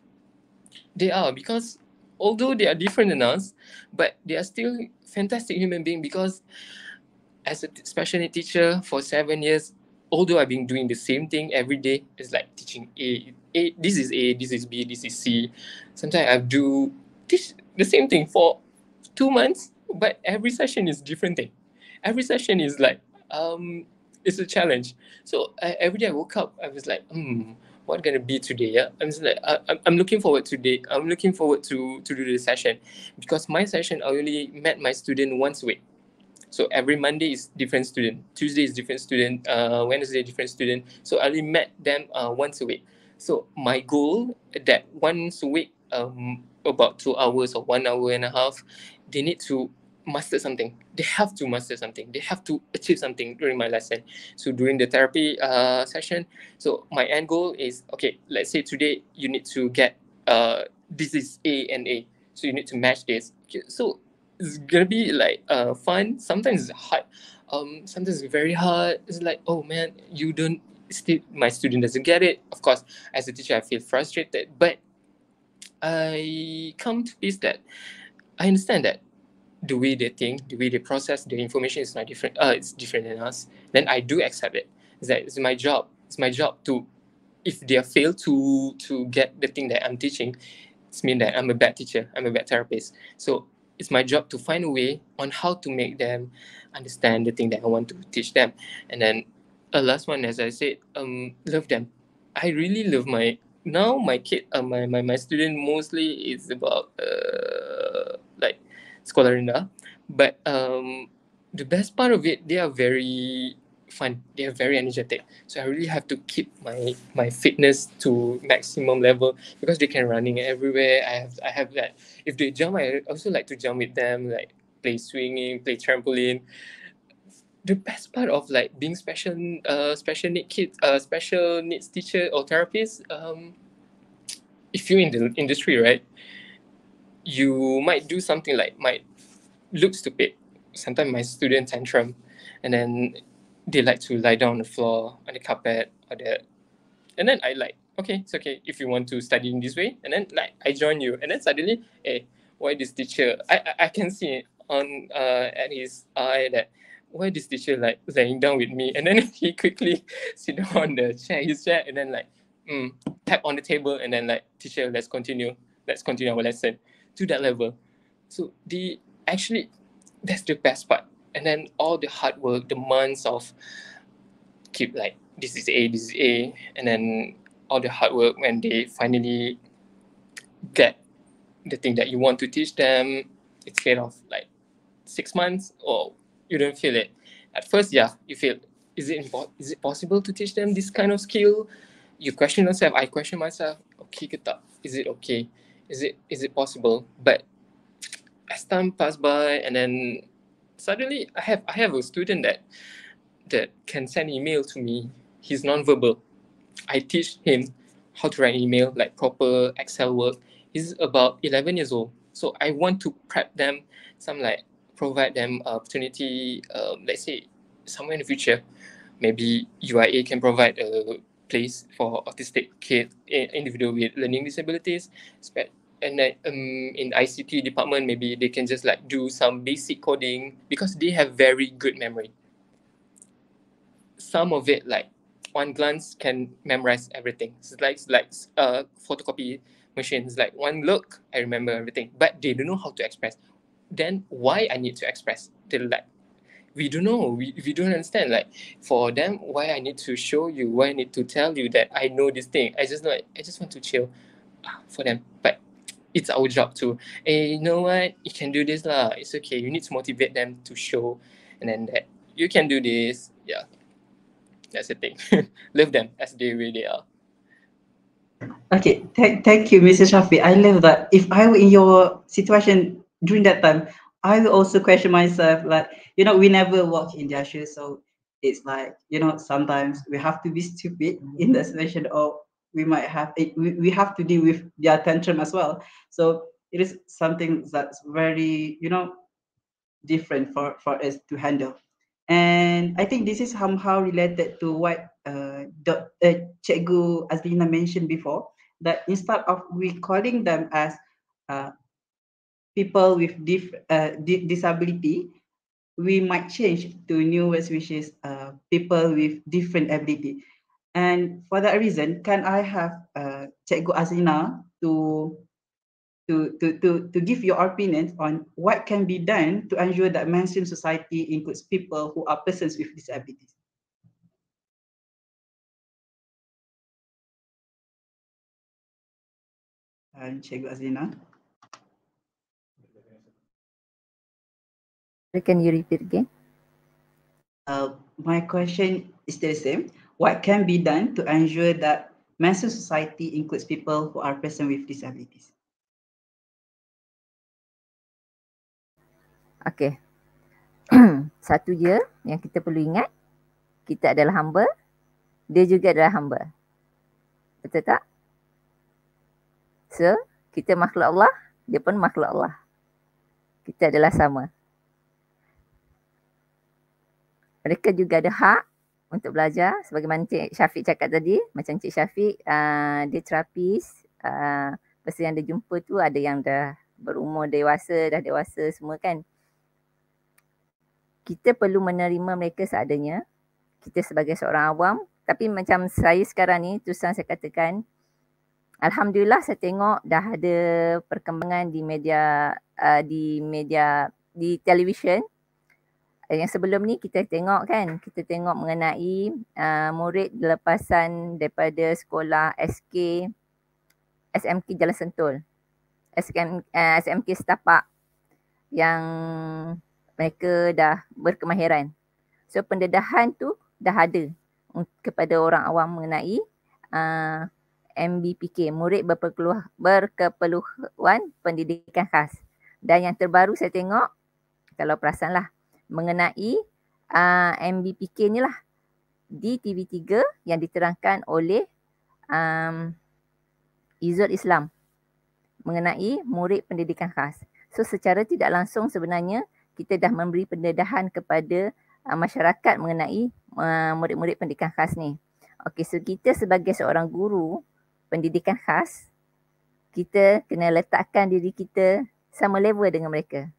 Speaker 4: they are, because although they are different than us, but they are still fantastic human beings. Because as a special need teacher for 7 years, although I've been doing the same thing every day, it's like teaching this is A, this is B, this is C. Sometimes I do teach the same thing for 2 months, but every session is different thing. Every session is like it's a challenge. So every day I woke up, I was like, what gonna be today? Yeah, I'm just like I'm looking forward today. I'm looking forward to do the session, because my session I only met my student once a week. So every Monday is different student, Tuesday is different student, Wednesday different student. So I only met them once a week. So my goal that once a week, about 2 hours or 1 hour and a half, they need to master something. They have to master something. They have to achieve something during my lesson. So during the therapy session, so my end goal is, okay, let's say today you need to get this is A and A. So you need to match this. So it's gonna be like fun. Sometimes it's hard. Sometimes it's very hard. It's like, oh man, my student doesn't get it. Of course, as a teacher, I feel frustrated, but I come to peace that I understand that the way they think, the way they process the information is not different. It's different than us. Then I do accept it. It's my job. It's my job to, if they fail to get the thing that I'm teaching, it's mean that I'm a bad teacher. I'm a bad therapist. So it's my job to find a way on how to make them understand the thing that I want to teach them. And then last one, as I said, love them. I really love my kid. My student mostly is about like sekolah rendah, but the best part of it, they are very fun. They are very energetic. So I really have to keep my fitness to maximum level because they can running everywhere. I have that. If they jump, I also like to jump with them, like play swinging, play trampoline. The best part of like being special needs teacher or therapist, if you're in the industry, right, you might do something like might look stupid. Sometimes my student tantrum, and then they like to lie down on the floor, on the carpet, or the, and then I like, okay, it's okay if you want to study in this way, and then like I join you, and then suddenly, hey, why this teacher? I can see on at his eye that why this teacher like laying down with me, and then he quickly sit down on the chair, his chair, and then like tap on the table, and then like teacher, let's continue our lesson to that level. So the actually that's the best part. And then all the hard work, the months of keep like this is A, and then all the hard work when they finally get the thing that you want to teach them, instead of like 6 months or you don't feel it. At first, yeah, you feel, is it possible to teach them this kind of skill? You question yourself, I question myself, okay ke tak? Is it okay? Is it possible? But as time passed by, and then suddenly I have a student that can send email to me. He's nonverbal. I teach him how to write email, like proper Excel work. He's about 11 years old. So I want to prep them, provide them opportunity, let's say somewhere in the future. Maybe UIA can provide a place for autistic kid, individual with learning disabilities. And then in ICT department, maybe they can just like do some basic coding because they have very good memory. Some of it, like one glance, can memorize everything. It's like photocopy machines. Like one look, I remember everything. But they don't know how to express. Then why I need to express? They're like, we don't know. We don't understand. Like for them, why I need to show you? Why I need to tell you that I know this thing? I just want to chill for them. But it's our job to, hey, you know what? You can do this lah. It's okay. You need to motivate them to show, and then that you can do this. Yeah. That's the thing. Love them as they really are.
Speaker 1: Okay, thank you, Mr. Syafiq. I love that. If I were in your situation during that time, I will also question myself. Like, we never walk in their shoes, so it's like, sometimes we have to be stupid in the situation, or we might have we have to deal with their tantrum as well. So it is something that's very, different for us to handle. And I think this is somehow related to what Cikgu Azlina mentioned before, that instead of we calling them as people with disability, we might change to new words, which is people with different ability. And for that reason, can I have Cikgu Azlina to give your opinions on what can be done to ensure that mainstream society includes people who are persons with disabilities. Cikgu Azlina.
Speaker 3: Can you repeat again?
Speaker 1: My question is the same. What can be done to ensure that mainstream society includes people who are persons with disabilities?
Speaker 3: Okay. Satu je yang kita perlu ingat, kita adalah hamba, dia juga adalah hamba. Betul tak? So, kita makhluk Allah, dia pun makhluk Allah. Kita adalah sama. Mereka juga ada hak untuk belajar. Sebagaimana Cik Syafiq cakap tadi, macam Cik Syafiq, dia terapis. Lepas yang dia jumpa tu ada yang dah berumur dewasa, dah dewasa semua kan. Kita perlu menerima mereka seadanya. Kita sebagai seorang awam. Tapi macam saya sekarang ni, terus terang saya katakan, Alhamdulillah saya tengok dah ada perkembangan di media, di televisyen. Yang sebelum ni kita tengok kan, kita tengok mengenai murid lepasan daripada sekolah SMK Jalan Sentul, SMK Setapak, yang mereka dah berkemahiran. So pendedahan tu dah ada kepada orang awam mengenai MBPK, murid berkeperluan pendidikan khas. Dan yang terbaru saya tengok, kalau perasan lah, mengenai MBPK ni lah di TV3 yang diterangkan oleh Izzul Islam mengenai murid pendidikan khas. So secara tidak langsung sebenarnya kita dah memberi pendedahan kepada masyarakat mengenai murid-murid pendidikan khas ni. Okey, so kita sebagai seorang guru pendidikan khas, kita kena letakkan diri kita sama level dengan mereka.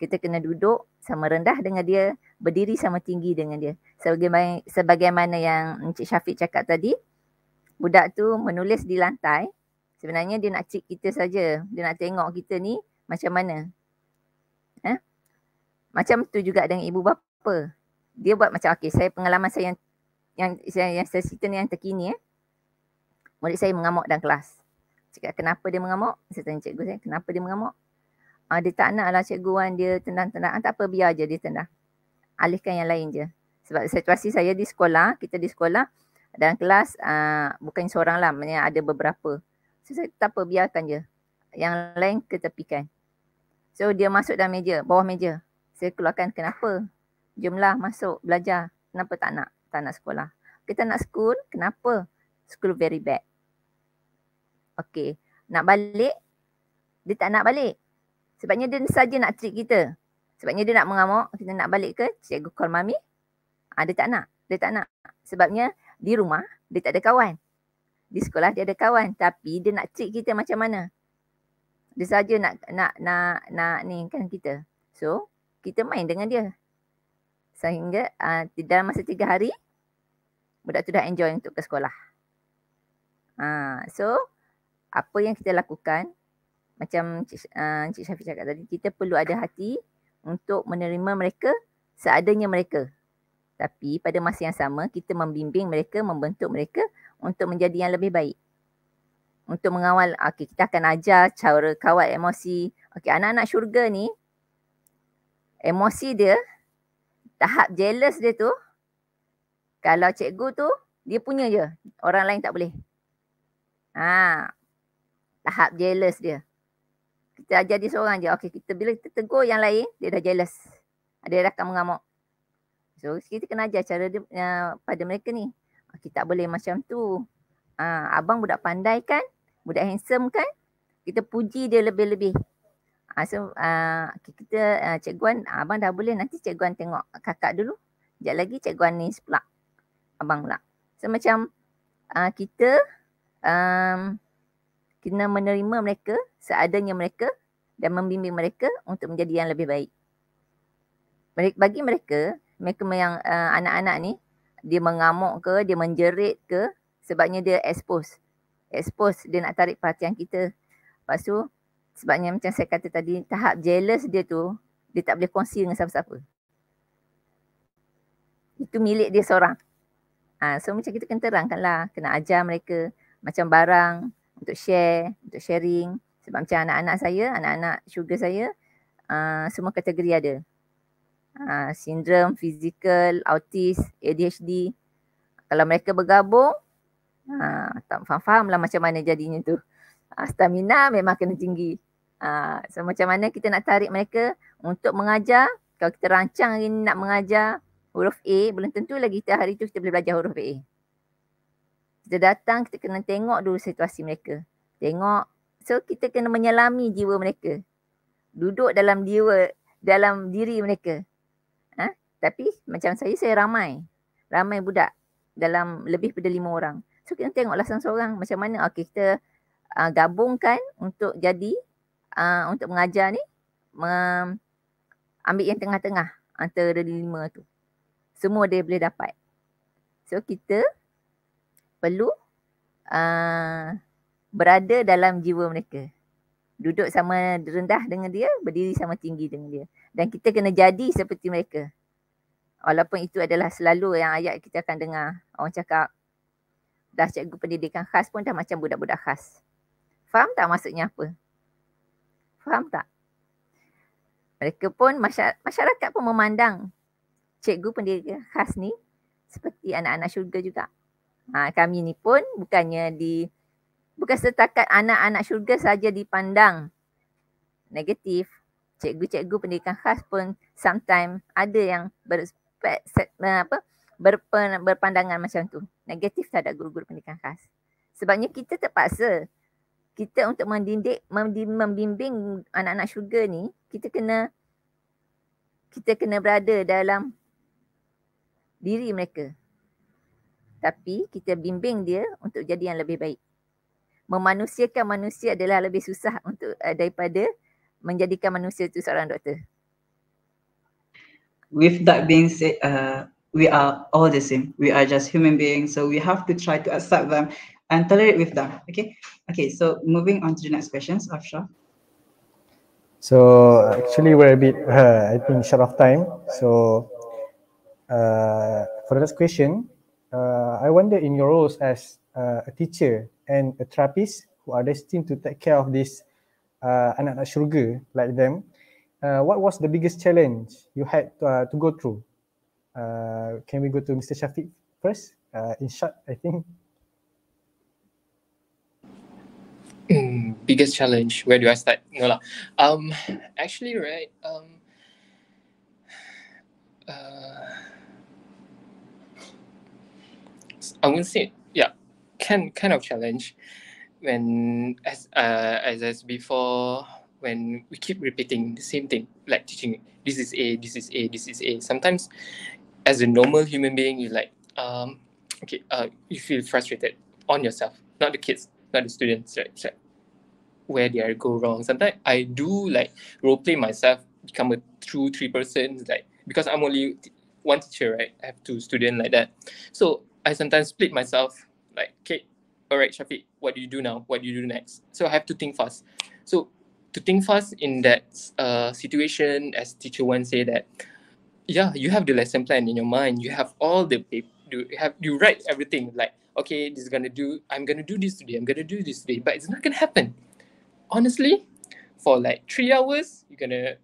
Speaker 3: Kita kena duduk sama rendah dengan dia, berdiri sama tinggi dengan dia. Sebagaimana yang Encik Syafiq cakap tadi, budak tu menulis di lantai, sebenarnya dia nak cek kita saja. Dia nak tengok kita ni macam mana. Macam tu juga dengan ibu bapa. Dia buat macam, okey, saya pengalaman saya yang saya cerita ni yang terkini. Murid saya mengamuk dalam kelas. Cakap, kenapa dia mengamuk? Saya tanya cikgu saya, kenapa dia mengamuk? Dia tak nak lah cikgu Wan, dia tendang-tendang. Tak apa, biar je dia tendang. Alihkan yang lain je. Sebab situasi saya di sekolah, kita di sekolah, dalam kelas bukan seorang lah, maknanya ada beberapa. So saya tak apa, biarkan je. Yang lain ketepikan. So dia masuk dalam meja, bawah meja. Saya keluarkan, kenapa? Jomlah masuk belajar. Kenapa tak nak? Tak nak sekolah. Kita nak school, kenapa? School very bad. Okey, nak balik, dia tak nak balik. Sebabnya dia saja nak treat kita. Sebabnya dia nak mengamuk, kita nak balik ke, cikgu call mami. Dia tak nak. Dia tak nak. Sebabnya di rumah, dia tak ada kawan. Di sekolah dia ada kawan. Tapi dia nak treat kita macam mana. Dia saja nak ni kan kita. So, kita main dengan dia. Sehingga dalam masa 3 hari, budak tu dah enjoy untuk ke sekolah. So, apa yang kita lakukan, macam Encik Syafiq cakap tadi, kita perlu ada hati untuk menerima mereka seadanya mereka. Tapi pada masa yang sama, kita membimbing mereka, membentuk mereka untuk menjadi yang lebih baik. Untuk mengawal, okey, kita akan ajar cara kawal emosi. Okey, anak-anak syurga ni, emosi dia, tahap jealous dia tu, kalau cikgu tu, dia punya je. Orang lain tak boleh. Tahap jealous dia. Kita ajar dia seorang je. Okey, bila kita tegur yang lain, dia dah jealous. Dia akan mengamuk. So, kita kena ajar cara dia pada mereka ni. Okey, tak boleh macam tu. Abang budak pandai kan? Budak handsome kan? Kita puji dia lebih-lebih. So, kita cikguan, abang dah boleh. Nanti cikguan tengok kakak dulu. Sekejap lagi cikguan ni pula. Abang pula. So, macam kita kena menerima mereka seadanya mereka dan membimbing mereka untuk menjadi yang lebih baik. Bagi mereka yang anak-anak ni, dia mengamuk ke, dia menjerit ke, sebabnya dia expose, dia nak tarik perhatian kita. Lepas tu, sebabnya macam saya kata tadi, tahap jealous dia tu, dia tak boleh kongsi dengan siapa-siapa. Itu milik dia seorang. So macam kita kena terangkan lah, kena ajar mereka macam barang untuk share, untuk sharing. Sebab macam anak-anak saya, anak-anak syurga saya, semua kategori ada. Sindrom, fizikal, autis, ADHD. Kalau mereka bergabung, tak faham lah macam mana jadinya tu. Stamina memang kena tinggi. So macam mana kita nak tarik mereka untuk mengajar. Kalau kita rancang hari ni nak mengajar huruf A, belum tentu lagi kita hari tu kita boleh belajar huruf A. Kita datang, kita kena tengok dulu situasi mereka. Tengok. So kita kena menyelami jiwa mereka. Duduk dalam diri mereka. Tapi macam saya ramai budak dalam lebih pada 5 orang. So kita tengoklah seorang-seorang macam mana kita gabungkan untuk jadi untuk mengajar ni, ambil yang tengah-tengah antara 5 tu. Semua dia boleh dapat. So kita perlu berada dalam jiwa mereka. Duduk sama rendah dengan dia, berdiri sama tinggi dengan dia. Dan kita kena jadi seperti mereka. Walaupun itu adalah selalu yang ayat kita akan dengar. Orang cakap, dah cikgu pendidikan khas pun dah macam budak-budak khas. Faham tak maksudnya apa? Faham tak? Mereka pun, masyarakat pun memandang cikgu pendidikan khas ni seperti anak-anak syurga juga. Kami ni pun bukan setakat anak-anak syurga saja dipandang negatif. Cikgu-cikgu pendidikan khas pun sometimes ada yang berpandangan macam tu, negatif terhadap guru-guru pendidikan khas. Sebabnya kita terpaksa, kita untuk membimbing anak-anak syurga ni, kita kena berada dalam diri mereka. Tapi kita bimbing dia untuk jadi yang lebih baik. Memanusiakan manusia adalah lebih susah untuk daripada menjadikan manusia itu seorang doktor.
Speaker 1: With that being said, we are all the same. We are just human beings, so we have to try to accept them and tolerate with them. Okay. So moving on to the next questions, Ashyraff.
Speaker 2: So actually we're a bit, I think, short of time. So for the next question, I wonder in your roles as a teacher and a therapist who are destined to take care of this anak-anak syurga like them, what was the biggest challenge you had to go through? Can we go to Mr. Syafiq first? In short, I think.
Speaker 4: Biggest challenge, where do I start? No lah. Actually, right, I wouldn't say, kind of challenge when as before, when we keep repeating the same thing, like teaching, this is A, this is A, this is A. Sometimes as a normal human being, you like, you feel frustrated on yourself, not the kids, not the students, right? It's like, where did I go wrong? Sometimes I do like role play myself, become a true 3%, like, because I'm only one teacher, right? I have 2 students like that. So I sometimes split myself, like, okay, all right, Syafiq, what do you do now? What do you do next? So I have to think fast. So to think fast in that situation, as teacher Wan say that, you have the lesson plan in your mind. You have all the you write everything, like, okay, I'm gonna do this today. I'm gonna do this today, but it's not gonna happen. Honestly, for like 3 hours, you're gonna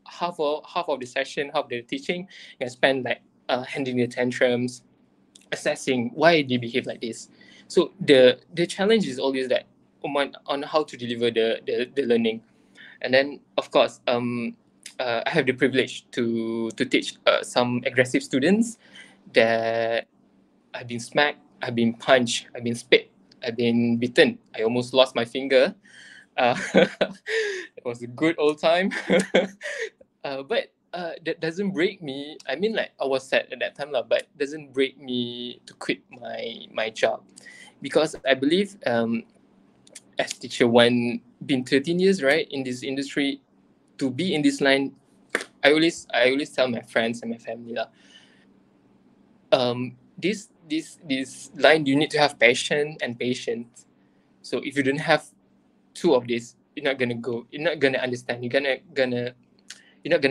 Speaker 4: half of the session, half of the teaching, you're gonna spend like handling the tantrums, assessing why they behave like this. So the challenge is always that on how to deliver the learning. And then of course, I have the privilege to teach some aggressive students that I've been smacked, I've been punched, I've been spit, I've been bitten. I almost lost my finger. It was a good old time. But that doesn't break me. I mean, like, I was sad at that time, but doesn't break me to quit my job, because I believe as teacher Wan, been 13 years, right, in this industry, to be in this line, I always tell my friends and my family this line, you need to have passion and patience. So if you don't have 2 of this, you're not gonna go. You're not gonna understand. You're not gonna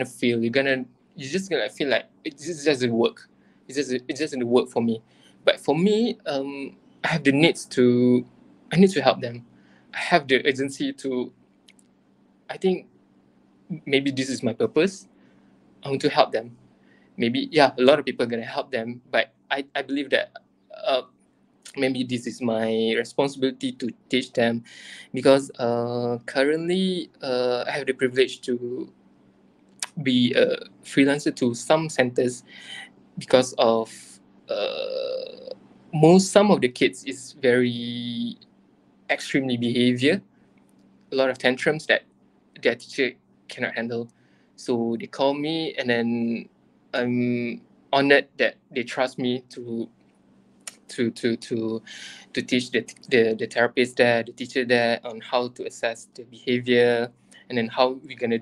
Speaker 4: feel. You're just gonna feel like it just doesn't work. It just doesn't work for me. But for me, I have the needs to. I need to help them. I have the urgency to. I think maybe this is my purpose. I want to help them. Maybe a lot of people are gonna help them, but I believe that maybe this is my responsibility to teach them, because currently I have the privilege to be a freelancer to some centers, because of some of the kids is very extremely behavior, a lot of tantrums that their teacher cannot handle. So they call me, and then I'm honored that they trust me to teach the therapist there, the teacher there, on how to assess the behavior, and then how we're gonna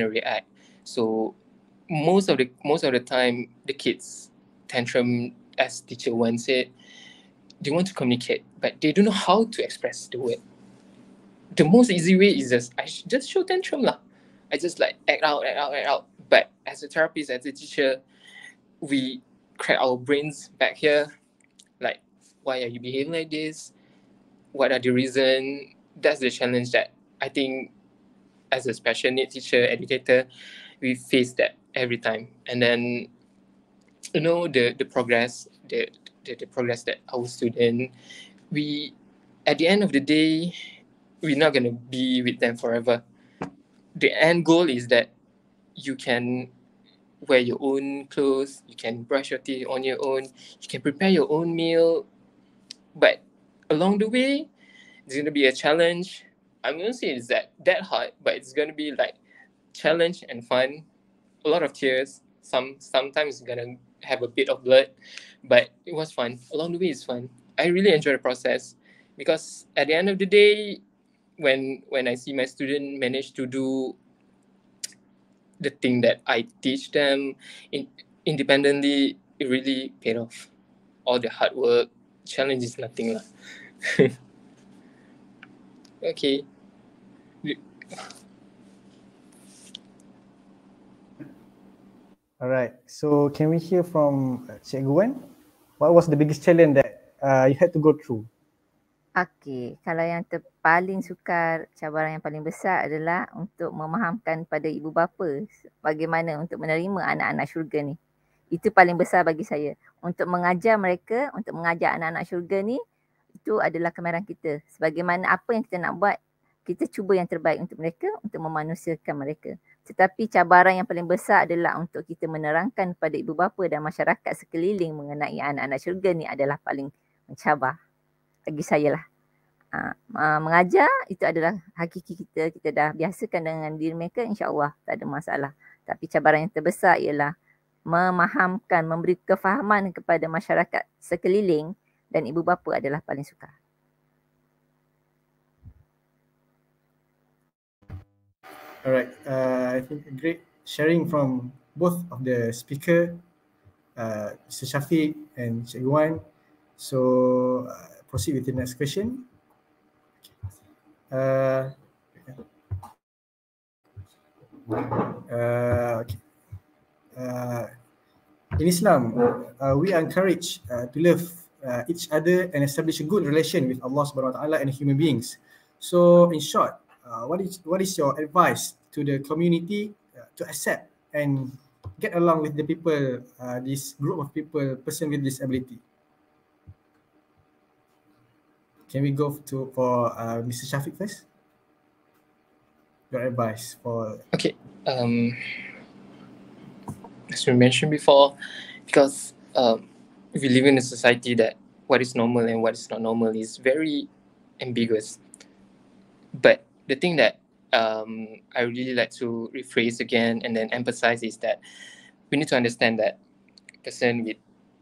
Speaker 4: react. So most of the time, the kids tantrum, as teacher Wan said, they want to communicate, but they don't know how to express the word. The most easy way is just show tantrum lah. I just like act out. But as a therapist, as a teacher, we crack our brains back here. Like, why are you behaving like this? What are the reasons? That's the challenge that I think as a special need teacher, educator, we face that every time. And then the progress, the progress that our student, we, at the end of the day, we're not going to be with them forever. The end goal is that you can wear your own clothes, you can brush your teeth on your own, you can prepare your own meal, but along the way, it's going to be a challenge. I'm going to say it's that hard, but it's going to be like challenge and fun, a lot of tears, sometimes it's going to have a bit of blood, but it was fun. Along the way, it's fun. I really enjoy the process because at the end of the day, when I see my student manage to do the thing that I teach them independently, it really paid off. All the hard work, challenge is nothing lah. Okay.
Speaker 2: All right. So can we hear from Cikgu Wan? What was the biggest challenge that you had to go through?
Speaker 3: Okey, kalau yang paling sukar, cabaran yang paling besar adalah untuk memahamkan pada ibu bapa bagaimana untuk menerima anak-anak syurga ni. Itu paling besar bagi saya. Untuk mengajar mereka, untuk mengajar anak-anak syurga ni, itu adalah kemahiran kita. Sebagaimana apa yang kita nak buat, kita cuba yang terbaik untuk mereka, untuk memanusiakan mereka. Tetapi cabaran yang paling besar adalah untuk kita menerangkan pada ibu bapa dan masyarakat sekeliling mengenai anak-anak syurga ni adalah paling mencabar. Bagi saya lah. Mengajar itu adalah hakiki kita dah biasakan dengan diri mereka, insya-Allah tak ada masalah. Tapi cabaran yang terbesar ialah memahamkan, memberi kefahaman kepada masyarakat sekeliling dan ibu bapa adalah paling sukar.
Speaker 2: Alright, I think a great sharing from both of the speaker, Mr. Syafiq and Cikgu Wan. So proceed with the next question. In Islam, we are encouraged to love each other and establish a good relation with Allah Subhanahu Wa Taala and human beings. So, in short, what is your advice to the community to accept and get along with the people, this group of people, person with disability? Can we go for Mr. Syafiq first? Your advice for...
Speaker 4: Okay. As we mentioned before, because we live in a society that what is normal and what is not normal is very ambiguous. But the thing that I really like to rephrase again and then emphasize is that we need to understand that person with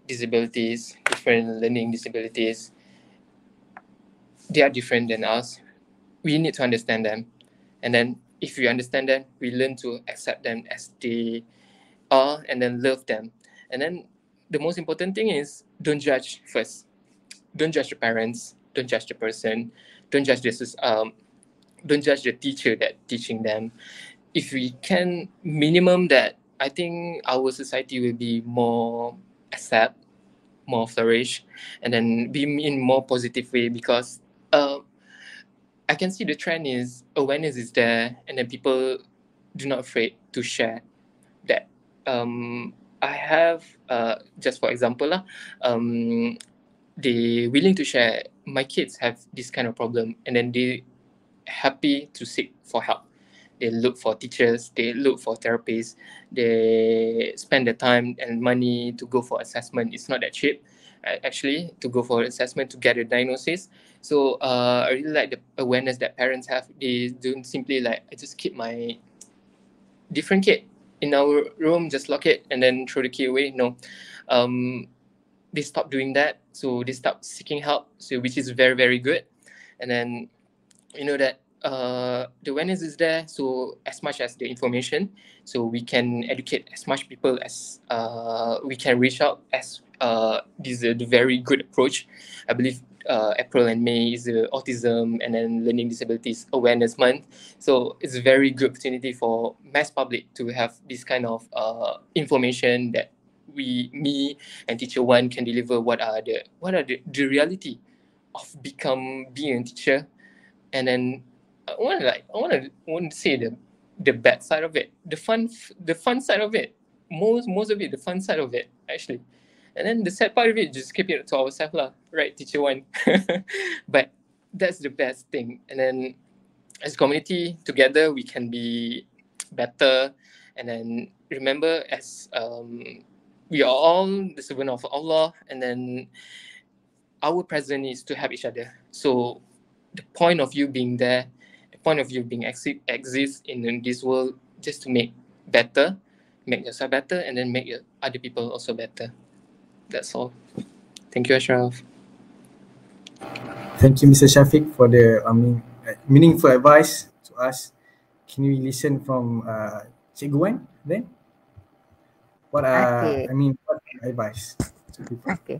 Speaker 4: disabilities, different learning disabilities, they are different than us. We need to understand them. And then if we understand them, we learn to accept them as they are and then love them. And then the most important thing is don't judge first. Don't judge the parents, don't judge the person, don't judge the teacher that teaching them. If we can minimum that, I think our society will be more accept, more flourish, and then be in more positive way because I can see the trend is awareness is there and then people do not afraid to share that. I have, just for example, they willing to share, my kids have this kind of problem and then they happy to seek for help. They look for teachers, they look for therapists, they spend the time and money to go for assessment. It's not that cheap, actually, to go for assessment to get a diagnosis. So I really like the awareness that parents have. They don't simply like, I just keep my different kid in our room, just lock it and then throw the key away. No, they stop doing that. So they stop seeking help, so which is very, very good. And then, you know that the awareness is there, so as much as the information, so we can educate as much people as we can reach out. As this is a very good approach. I believe April and May is the Autism and then Learning Disabilities Awareness Month. So it's a very good opportunity for mass public to have this kind of information that me and Teacher Wan can deliver. What are the reality of being a teacher, and then I want to say the bad side of it, the fun side of it. most of it, the fun side of it, actually. And then the sad part of it, just keep it to ourselves lah, right, Teacher Wan? But that's the best thing. And then as a community, together, we can be better. And then remember, as we are all the servant of Allah, and then our present is to help each other. So the point of you being there, the point of you being exist in this world, just to make better, make yourself better, and then make other people also better. That's all. Thank you, Ashyraff.
Speaker 2: Thank you, Mr. Syafiq, for the meaningful advice to us. Can we listen from Cikgu Wan then? What what advice to people?
Speaker 3: Okay.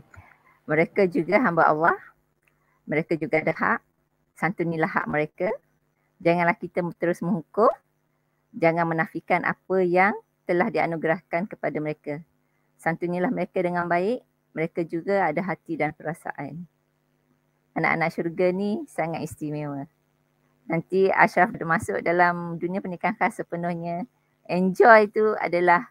Speaker 3: Mereka juga hamba Allah. Mereka juga ada hak. Santunilah hak mereka. Janganlah kita terus menghukum. Jangan menafikan apa yang telah dianugerahkan kepada mereka. Santunilah mereka dengan baik. Mereka juga ada hati dan perasaan. Anak-anak syurga ni sangat istimewa. Nanti Ashyraff masuk dalam dunia pendidikan khas sepenuhnya. Enjoy tu adalah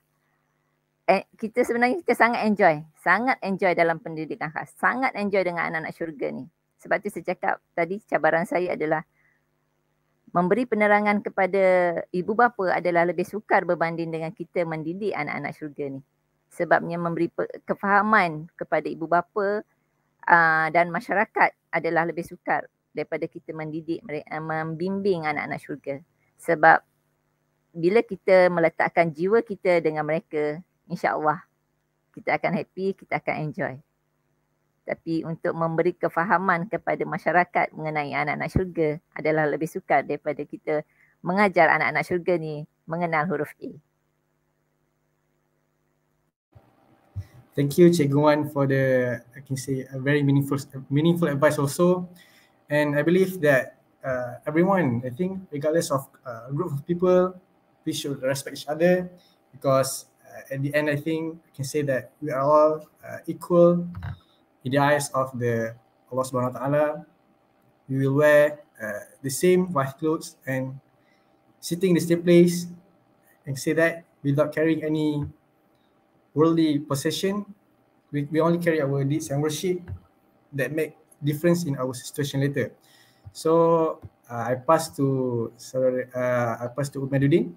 Speaker 3: kita sebenarnya sangat enjoy dalam pendidikan khas. Sangat enjoy dengan anak-anak syurga ni. Sebab tu saya cakap tadi, cabaran saya adalah memberi penerangan kepada ibu bapa adalah lebih sukar berbanding dengan kita mendidik anak-anak syurga ni. Sebabnya memberi kefahaman kepada ibu bapa dan masyarakat adalah lebih sukar daripada kita mendidik, membimbing anak-anak syurga. Sebab bila kita meletakkan jiwa kita dengan mereka, insya-Allah kita akan happy, kita akan enjoy. Tapi untuk memberi kefahaman kepada masyarakat mengenai anak-anak syurga adalah lebih sukar daripada kita mengajar anak-anak syurga ni mengenal huruf A.
Speaker 2: Thank you, Cikgu Wan, for the, I can say, a very meaningful advice also. And I believe that everyone, I think, regardless of a group of people, we should respect each other, because at the end, I think I can say that we are all equal in the eyes of the Allah Subhanahu Wa Taala. We will wear the same white clothes and sitting in the same place, and say that without carrying any worldly possession. We only carry our deeds and worship that make difference in our situation later. So I pass to Imaduddin.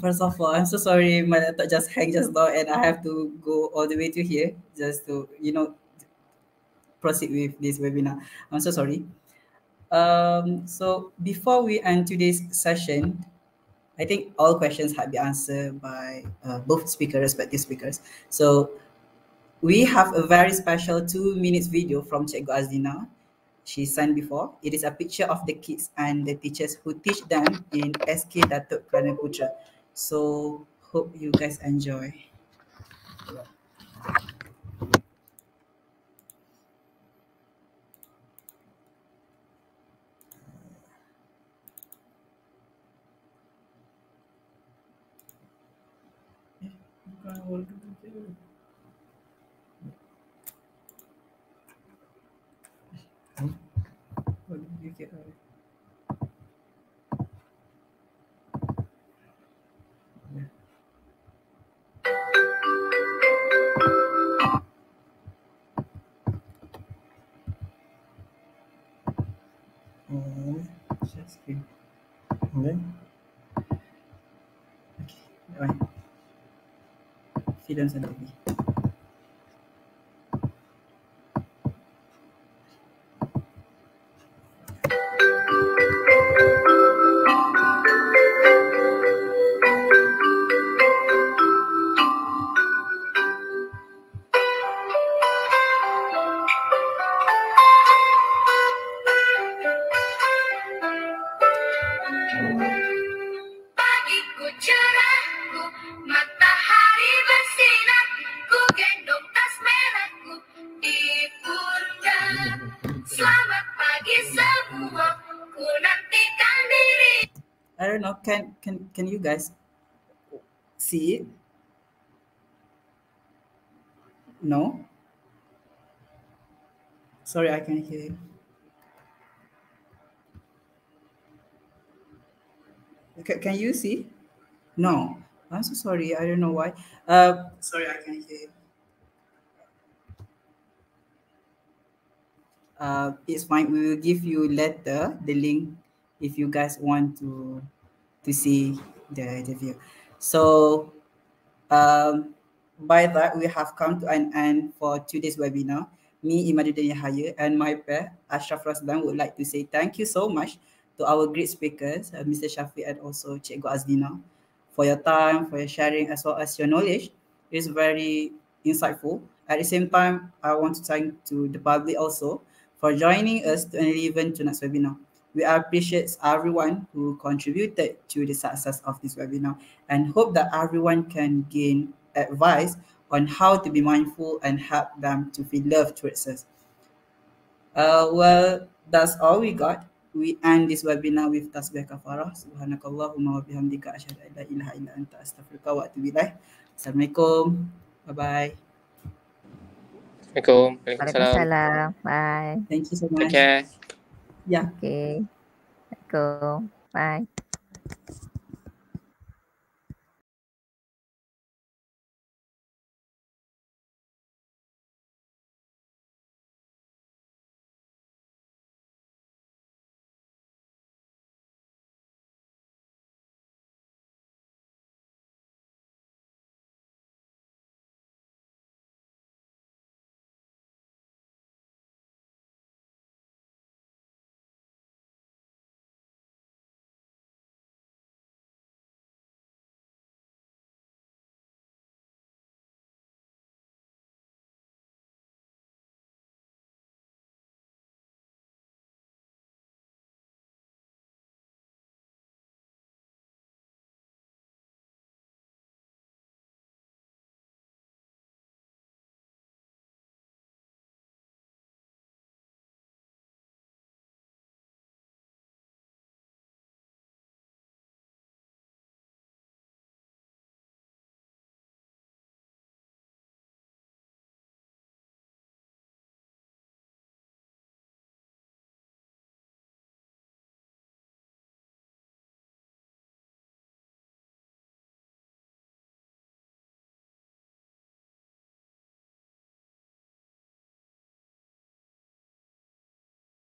Speaker 1: First of all, I'm so sorry my laptop just hang just now and I have to go all the way to here just to, proceed with this webinar. I'm so sorry. So before we end today's session, I think all questions have been answered by both respective speakers. So we have a very special 2 minutes video from Cikgu Azlina. She sent before. It is a picture of the kids and the teachers who teach them in SK Dato Klana Putra. So hope you guys enjoy.
Speaker 2: And then,
Speaker 1: okay, that one. Film sendiri. I don't know, can you guys see it? No? Sorry, I can't hear you. Can you see? No. I'm so sorry. I don't know why. Sorry, I can't hear you. It's fine. We will give you later the link if you guys want to see the video. So by that, we have come to an end for today's webinar. Me, Imaduddin and my pair, Ashyraff would like to say thank you so much to our great speakers, Mr. Syafiq and also Cikgu Azlina, for your time, for your sharing, as well as your knowledge. It's very insightful. At the same time, I want to thank to the public also for joining us to enliven tonight's webinar. We appreciate everyone who contributed to the success of this webinar and hope that everyone can gain advice on how to be mindful and help them to feel love towards us. Well, that's all we got. We end this webinar with tasbih kafarah. Subhanakallahumma wa bihamdika asyhadu an la ilaha illa anta astaghfiruka wa atubu ilaik. Assalamualaikum. Bye-bye.
Speaker 4: Assalamualaikum. Waalaikumsalam.
Speaker 3: Waalaikumsalam. Bye.
Speaker 1: Thank you so
Speaker 4: Take
Speaker 1: much.
Speaker 4: care.
Speaker 1: Yeah.
Speaker 3: Okay. Assalamualaikum. Bye.